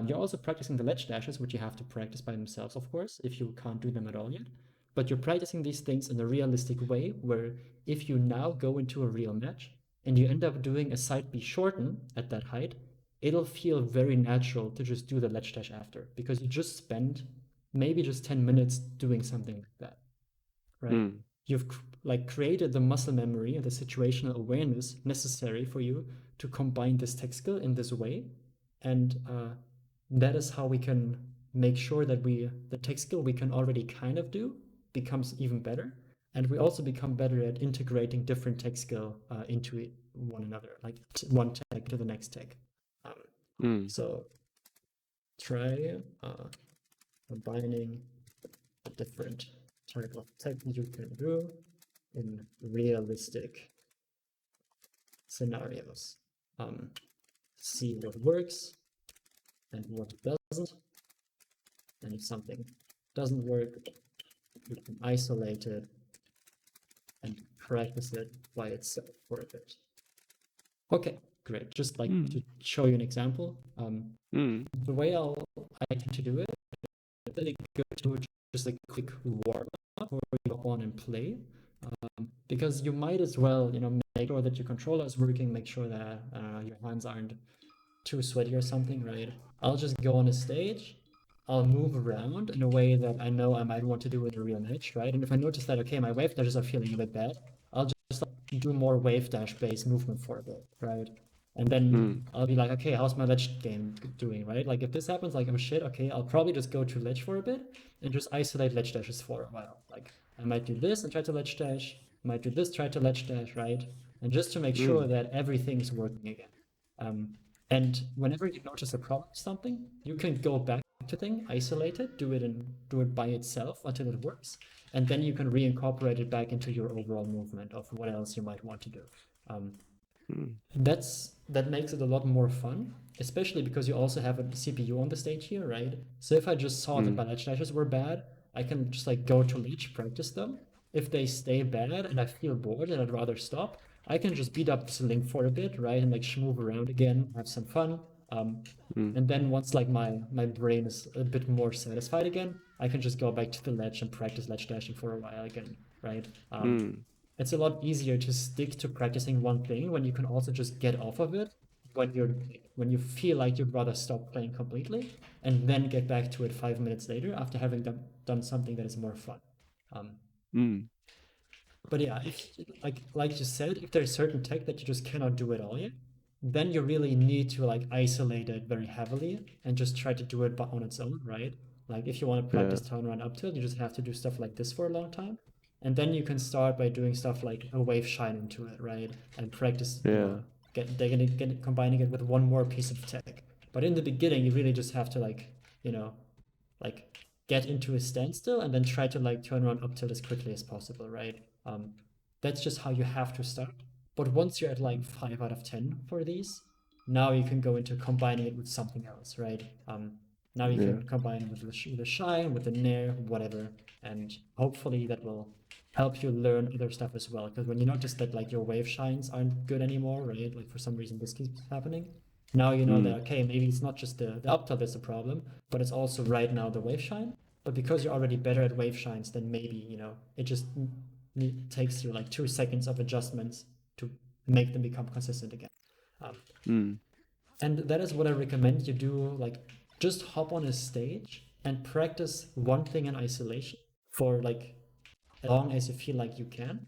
You're also practicing the ledge dashes, which you have to practice by themselves, of course, if you can't do them at all yet. But you're practicing these things in a realistic way where if you now go into a real match and you end up doing a side B shorten at that height, it'll feel very natural to just do the ledge dash after because you just spent maybe just 10 minutes doing something like that, right? You've like created the muscle memory and the situational awareness necessary for you to combine this tech skill in this way, and that is how we can make sure that the tech skill we can already kind of do becomes even better, and we also become better at integrating different tech skill into one another, like one tech to the next tech. So try combining a different type of tech you can do in realistic scenarios. See what works and what doesn't. And if something doesn't work, you can isolate it and practice it by itself for a bit. Okay, great. Just like to show you an example, the way I tend to do it, it's really good to do just a quick warm up before you go on and play, because you might as well, make sure that your controller is working, make sure that your hands aren't too sweaty or something, right? I'll just go on a stage, I'll move around in a way that I know I might want to do in a real match, right? And if I notice that, okay, my wave dashes are feeling a bit bad, I'll just like, do more wave dash based movement for a bit, right? And then I'll be like, okay, how's my ledge game doing, right? Like if this happens, like, oh shit, okay, I'll probably just go to ledge for a bit and just isolate ledge dashes for a while. Like I might do this and try to ledge dash, might do this, try to ledge dash, right? And just to make sure that everything is working again. And whenever you notice a problem with something, you can go back to thing, isolate it, do it by itself until it works, and then you can reincorporate it back into your overall movement of what else you might want to do. That makes it a lot more fun, especially because you also have a CPU on the stage here, right? So if I just saw that my ledge dashes were bad, I can just like go to ledge, practice them. If they stay bad and I feel bored and I'd rather stop, I can just beat up this link for a bit, right? And like move around again, have some fun. And then once like my brain is a bit more satisfied again, I can just go back to the ledge and practice ledge dashing for a while again, right? It's a lot easier to stick to practicing one thing when you can also just get off of it when you feel like you'd rather stop playing completely and then get back to it 5 minutes later after having done something that is more fun. But yeah, if like you said, if there's certain tech that you just cannot do at all yet, then you really need to like isolate it very heavily and just try to do it on its own, right? Like if you want to practice turnaround up tilt, you just have to do stuff like this for a long time. And then you can start by doing stuff like a wave shine into it, right? And practice, combining it with one more piece of tech. But in the beginning, you really just have to like get into a standstill and then try to like turn around up tilt as quickly as possible, right? That's just how you have to start. But once you're at like 5 out of 10 for these, now you can go into combining it with something else, right? Now you can combine it with the shine, with the nair, whatever, and hopefully that will help you learn other stuff as well. Because when you notice that like your wave shines aren't good anymore, right? Like for some reason this keeps happening. Now you know that okay, maybe it's not just the up tilt that's the problem, but it's also right now the wave shine. But because you're already better at wave shines, then maybe it just takes you like 2 seconds of adjustments to make them become consistent again. And that is what I recommend you do. Like just hop on a stage and practice one thing in isolation for like as long as you feel like you can.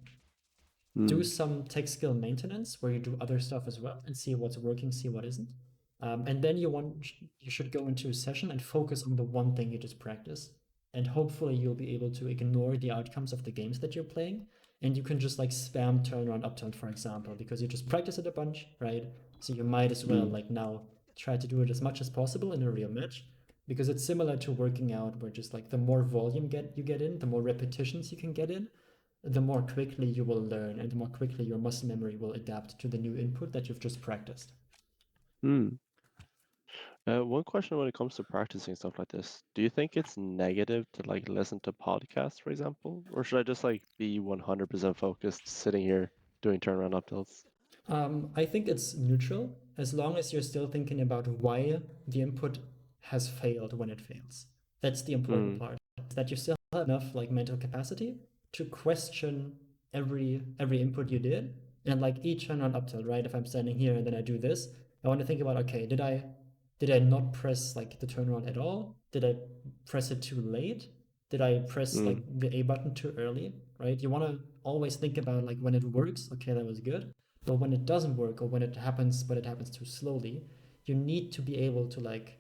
Do some tech skill maintenance where you do other stuff as well and see what's working, see what isn't. And then you should go into a session and focus on the one thing you just practiced. And hopefully you'll be able to ignore the outcomes of the games that you're playing. And you can just like spam turnaround up tilt, for example, because you just practice it a bunch, right? So you might as well like now try to do it as much as possible in a real match. Because it's similar to working out where just like the more volume you get in, the more repetitions you can get in, the more quickly you will learn and the more quickly your muscle memory will adapt to the new input that you've just practiced. One question when it comes to practicing stuff like this, do you think it's negative to like listen to podcasts, for example? Or should I just like be 100% focused sitting here doing turnaround up tilts? I think it's neutral as long as you're still thinking about why the input has failed when it fails. That's the important Mm, part. That you still have enough like mental capacity to question every input you did and like each turn on up tilt, right? If I'm standing here and then I do this, I want to think about okay, did I not press like the turnaround at all? Did I press it too late? Did I press like mm, the A button too early? Right? You want to always think about like when it works, okay, that was good. But when it doesn't work or when it happens, but it happens too slowly, you need to be able to like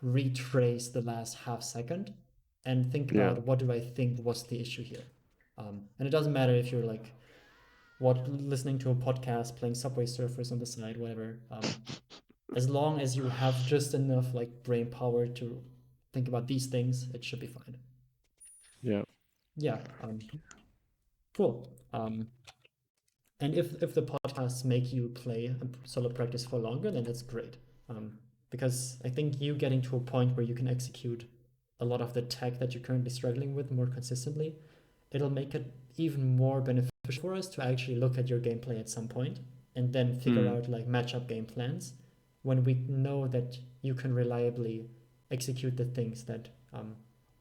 retrace the last half second and think yeah. about what do I think was the issue here. And it doesn't matter if you're like what listening to a podcast, playing Subway Surfers on the side, whatever. As long as you have just enough like brain power to think about these things, it should be fine. Yeah. Yeah. Cool. And if the podcasts make you play a solo practice for longer, then that's great. Because I think you getting to a point where you can execute a lot of the tech that you're currently struggling with more consistently, it'll make it even more beneficial for us to actually look at your gameplay at some point and then figure Mm, out like matchup game plans when we know that you can reliably execute the things that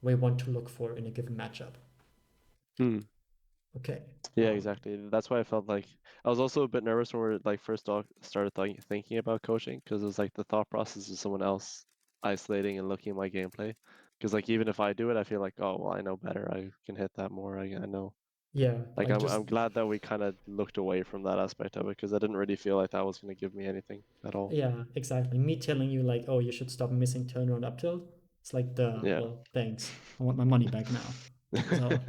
we want to look for in a given matchup. mm. Okay. Yeah, exactly. That's why I felt like I was also a bit nervous when we like first started thinking about coaching because it was like the thought process of someone else isolating and looking at my gameplay. Because like even if I do it, I feel like, oh well, I know better. I can hit that more. I know. Yeah, Like like just I'm glad that we kind of looked away from that aspect of it because I didn't really feel like that was going to give me anything at all. yeah, exactly. Me telling you like, oh, you should stop missing turnaround up tilt. It's like the Yeah. well, thanks. I want my money back now. So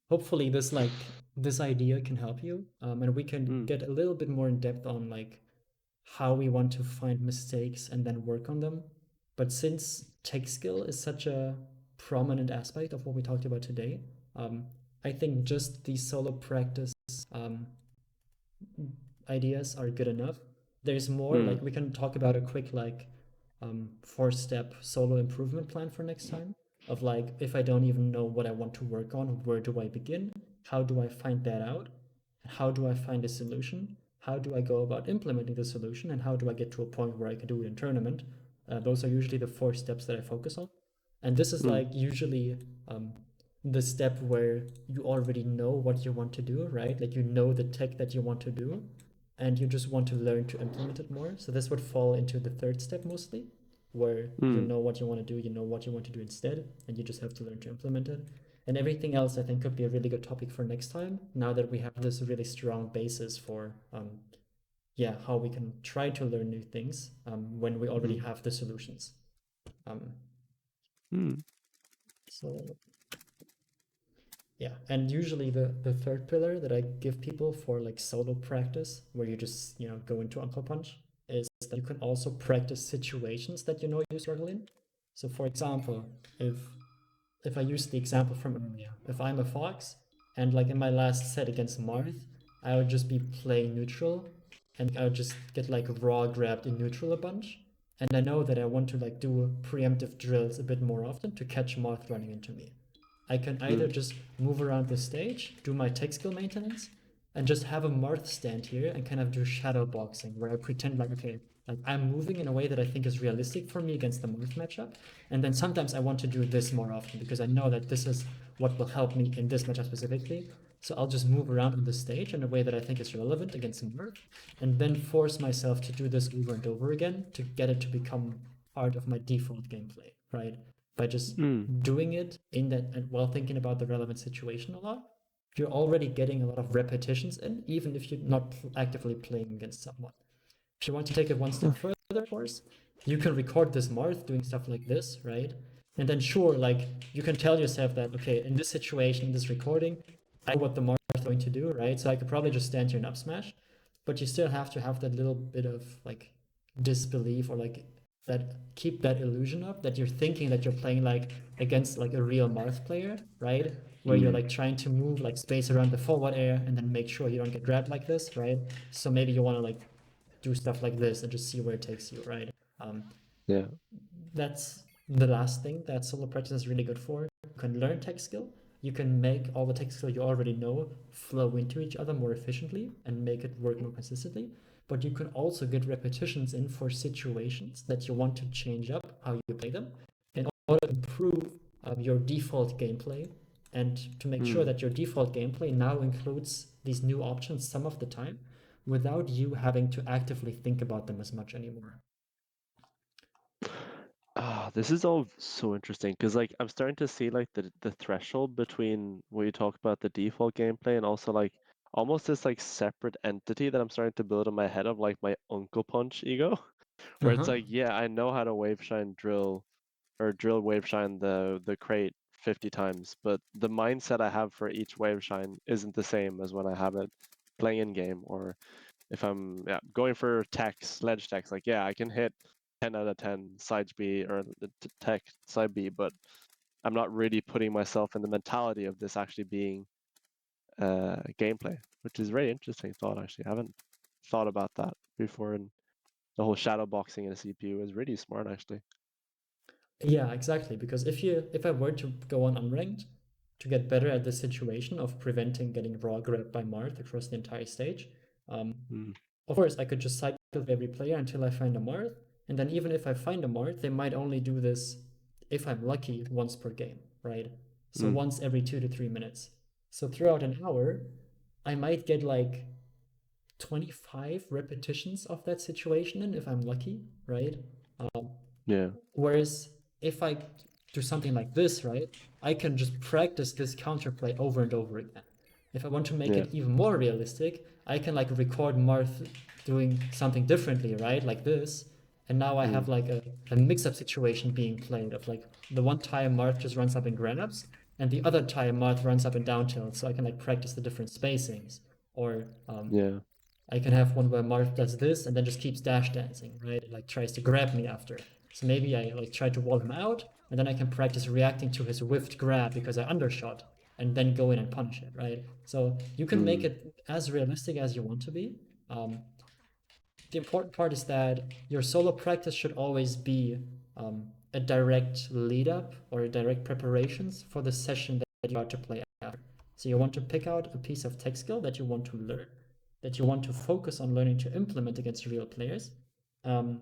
hopefully this idea can help you, and we can Mm, get a little bit more in depth on like how we want to find mistakes and then work on them. But since tech skill is such a prominent aspect of what we talked about today, um, I think just the solo practice um, ideas are good enough. There's more, mm, like we can talk about a quick like 4-step solo improvement plan for next time of like if I don't even know what I want to work on, where do I begin? How do I find that out? How do I find a solution? How do I go about implementing the solution? And how do I get to a point where I can do it in tournament? Those are usually the 4 steps that I focus on. And this is mm, like usually um, the step where you already know what you want to do, right? Like you know the tech that you want to do, and you just want to learn to implement it more. So this would fall into the 3rd step mostly, where you mm, know what you want to do, you know what you want to do instead, and you just have to learn to implement it. And everything else, I think, could be a really good topic for next time. Now that we have this really strong basis for, yeah, how we can try to learn new things when we already mm, have the solutions. Um, mm, so yeah, and usually the third pillar that I give people for like solo practice, where you just go into Uncle Punch, is that you can also practice situations that you know you struggle in. So for example, if I use the example from earlier, if I'm a fox and like in my last set against Marth, I would just be playing neutral and I would just get like raw grabbed in neutral a bunch. And I know that I want to like do preemptive drills a bit more often to catch Marth running into me. I can either mm, just move around the stage, do my tech skill maintenance, and just have a Marth stand here and kind of do shadow boxing where I pretend like, okay, like I'm moving in a way that I think is realistic for me against the Marth matchup. And then sometimes I want to do this more often because I know that this is what will help me in this matchup specifically. So I'll just move around on the stage in a way that I think is relevant against Marth, and then force myself to do this over and over again to get it to become part of my default gameplay, right? By just mm, doing it in that and while thinking about the relevant situation a lot, you're already getting a lot of repetitions in, even if you're not actively playing against someone. If you want to take it one step further, of course, you can record this Marth doing stuff like this, right? And then sure, like you can tell yourself that, okay, in this situation, in this recording, I know what the Marth is going to do, right? So I could probably just stand here and up smash, but you still have to have that little bit of like disbelief or like that keep that illusion up that you're thinking that you're playing like against like a real Marth player, right? Where you're mm, like trying to move like space around the forward air and then make sure you don't get grabbed like this, right? So maybe you want to like do stuff like this and just see where it takes you, right? Um, Yeah. That's the last thing that solo practice is really good for. You can learn tech skill. You can make all the tech skill you already know flow into each other more efficiently and make it work more consistently. But you can also get repetitions in for situations that you want to change up how you play them in order to improve your default gameplay and to make sure Mm. that your default gameplay now includes these new options some of the time without you having to actively think about them as much anymore. Ah, this is all so interesting because like I'm starting to see like the threshold between what you talk about the default gameplay and also like almost this like separate entity that I'm starting to build in my head of like my Uncle Punch ego, where it's Uh-huh. like, yeah, I know how to wave shine drill or drill wave shine the crate 50 times, but the mindset I have for each wave shine isn't the same as when I have it playing in game or if I'm going for techs, ledge techs, like yeah, I can hit 10 out of 10 sides B or the tech side B, but I'm not really putting myself in the mentality of this actually being gameplay, which is very interesting thought actually. I haven't thought about that before, and the whole shadow boxing in a CPU is really smart actually. Yeah, exactly. Because if I were to go on unranked to get better at the situation of preventing getting raw grabbed by Marth across the entire stage, um, Mm. of course I could just cycle with every player until I find a Marth, and then even if I find a Marth, they might only do this if I'm lucky once per game, right? So Mm. once every 2 to 3 minutes. So throughout an hour, I might get like 25 repetitions of that situation in if I'm lucky, right? Yeah. Whereas if I do something like this, right, I can just practice this counterplay over and over again. If I want to make Yeah. it even more realistic, I can like record Marth doing something differently, right? Like this. And now I have Mm. like a mix-up situation being played of like the one time Marth just runs up and grabs, and the other time Marth runs up and down tilts, so I can like practice the different spacings. Or Yeah. I can have one where Marth does this and then just keeps dash dancing, right? Like tries to grab me after. So maybe I like try to wall him out, and then I can practice reacting to his whiffed grab because I undershot, and then go in and punish it, right? So you can make Mm. it as realistic as you want to be. The important part is that your solo practice should always be a direct lead up or a direct preparations for the session that you are to play after. So you want to pick out a piece of tech skill that you want to learn, that you want to focus on learning to implement against real players. Um,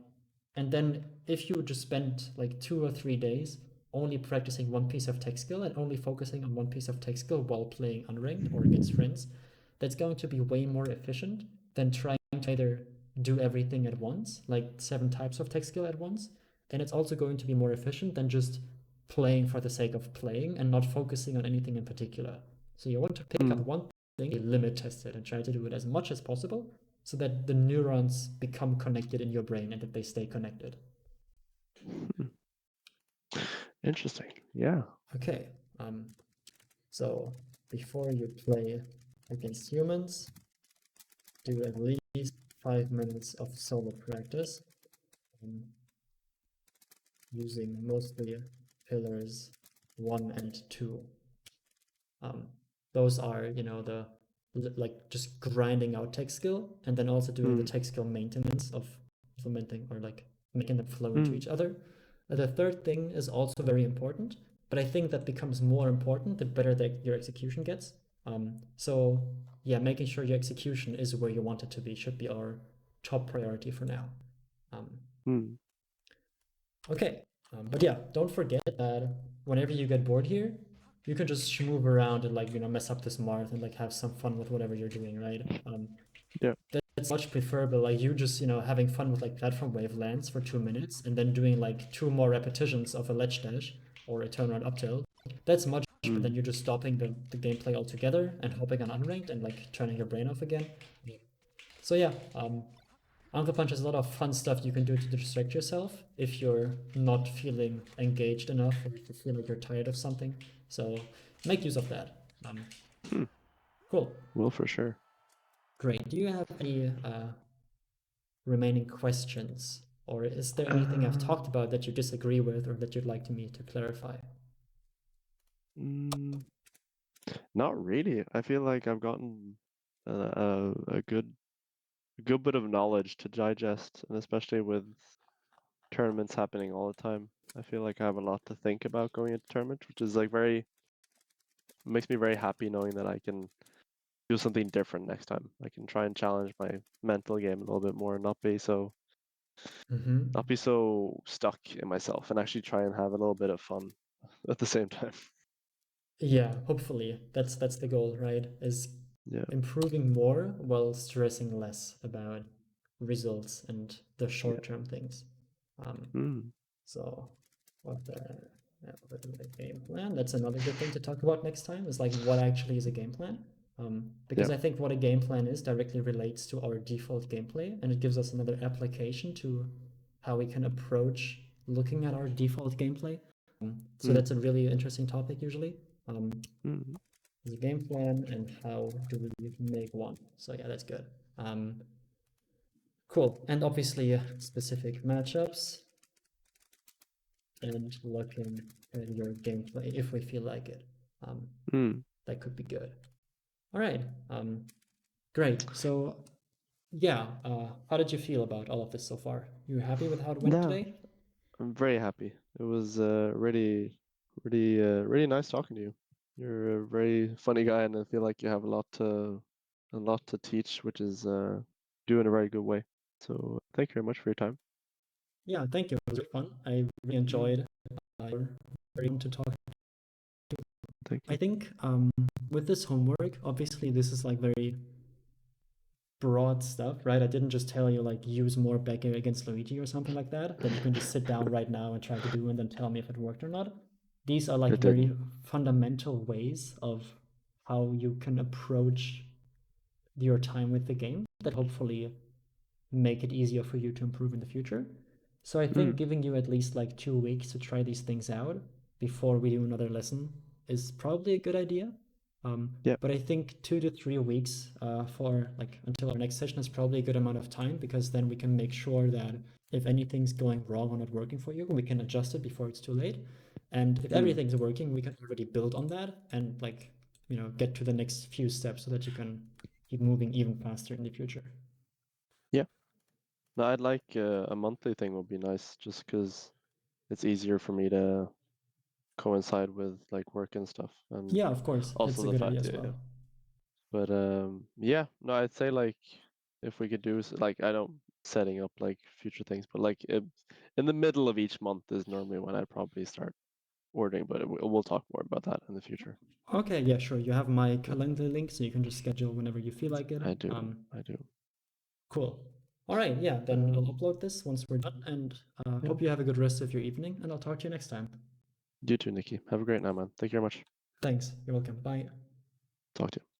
and then if you just spend like 2 or 3 days only practicing one piece of tech skill and only focusing on one piece of tech skill while playing unranked or against friends, that's going to be way more efficient than trying to either do everything at once, like 7 types of tech skill at once. And it's also going to be more efficient than just playing for the sake of playing and not focusing on anything in particular. So you want to pick up Mm. one thing, limit test it, and try to do it as much as possible so that the neurons become connected in your brain and that they stay connected. Hmm. Interesting. Yeah. Okay, so before you play against humans, do at least 5 minutes of solo practice um, using mostly pillars 1 and 2. Um, those are, the like just grinding out tech skill and then also doing the Mm. tech skill maintenance of implementing or like making them flow into Mm. each other. The third thing is also very important, but I think that becomes more important the better that your execution gets. So yeah, making sure your execution is where you want it to be should be our top priority for now. Um, Mm. Okay, but yeah, don't forget that whenever you get bored here, you can just move around and like mess up this Marth and like have some fun with whatever you're doing, right? Yeah. That's much preferable. Like you just having fun with like platform wave lands for 2 minutes and then doing like 2 more repetitions of a ledge dash or a turnaround up tilt. That's much better than Mm. you just stopping the gameplay altogether and hopping on unranked and like turning your brain off again. So yeah, Uncle Punch has a lot of fun stuff you can do to distract yourself if you're not feeling engaged enough or if you feel like you're tired of something. So make use of that. Hmm. Cool. Will for sure. Great. Do you have any remaining questions? Or is there anything I've talked Um, about that you disagree with or that you'd like me to clarify? mm, Not really. I feel like I've gotten a good bit of knowledge to digest, and especially with tournaments happening all the time. I feel like I have a lot to think about going into tournaments, which is like makes me very happy knowing that I can do something different next time. I can try and challenge my mental game a little bit more and Mm-hmm. not be so stuck in myself and actually try and have a little bit of fun at the same time. Yeah, hopefully that's the goal, right? Is Yeah. improving more while stressing less about results and the Yeah. short-term things. Um, Mm. so what the what the game plan? That's another good thing to talk about next time. Is like what actually is a game plan? Because Yeah. I think what a game plan is directly relates to our default gameplay, and it gives us another application to how we can approach looking at our default gameplay. So Mm. that's a really interesting topic usually. Um, Mm. the game plan and how do we make one. So yeah, that's good. Cool. And obviously specific matchups and looking at your gameplay if we feel like it. Um, Mm. that could be good. All right. Great. So yeah, how did you feel about all of this so far? You happy with how it went Yeah, today? I'm very happy. It was really nice talking to you. You're a very funny guy, and I feel like you have a lot to teach, which is do in a very good way. So thank you very much for your time. Yeah, thank you. It was really fun. I really Mm. enjoyed. You're very fun to talk. Thank I you. think with this homework, obviously this is like very broad stuff, right? I didn't just tell you like use more back against Luigi or something like that you can just sit down right now and try to do and then tell me if it worked or not. These are like It did. very fundamental ways of how you can approach your time with the game that hopefully make it easier for you to improve in the future. So I think Mm. giving you at least like 2 weeks to try these things out before we do another lesson is probably a good idea. Yeah. But I think 2 to 3 weeks for like until our next session is probably a good amount of time because then we can make sure that if anything's going wrong or not working for you, we can adjust it before it's too late. And if Mm. everything's working, we can already build on that and like get to the next few steps so that you can keep moving even faster in the future. Yeah. No, I'd like a monthly thing would be nice, just because it's easier for me to coincide with like work and stuff, and Yeah, of course. also It's a the good idea fact, as yeah, yeah. well. But yeah, no, I'd say like if we could do like I don't setting up like future things, but like in the middle of each month is normally when I'd probably start ordering. But we'll talk more about that in the future. Okay, yeah, sure. You have my Yeah, calendar link, so you can just schedule whenever you feel like it. I do. I do. Cool. All right, yeah, then I'll Um, upload this once we're done, and yeah. hope you have a good rest of your evening, and I'll talk to you next time. You too, Nikki. Have a great night, man. Thank you very much. Thanks. You're welcome. Bye. Talk to you.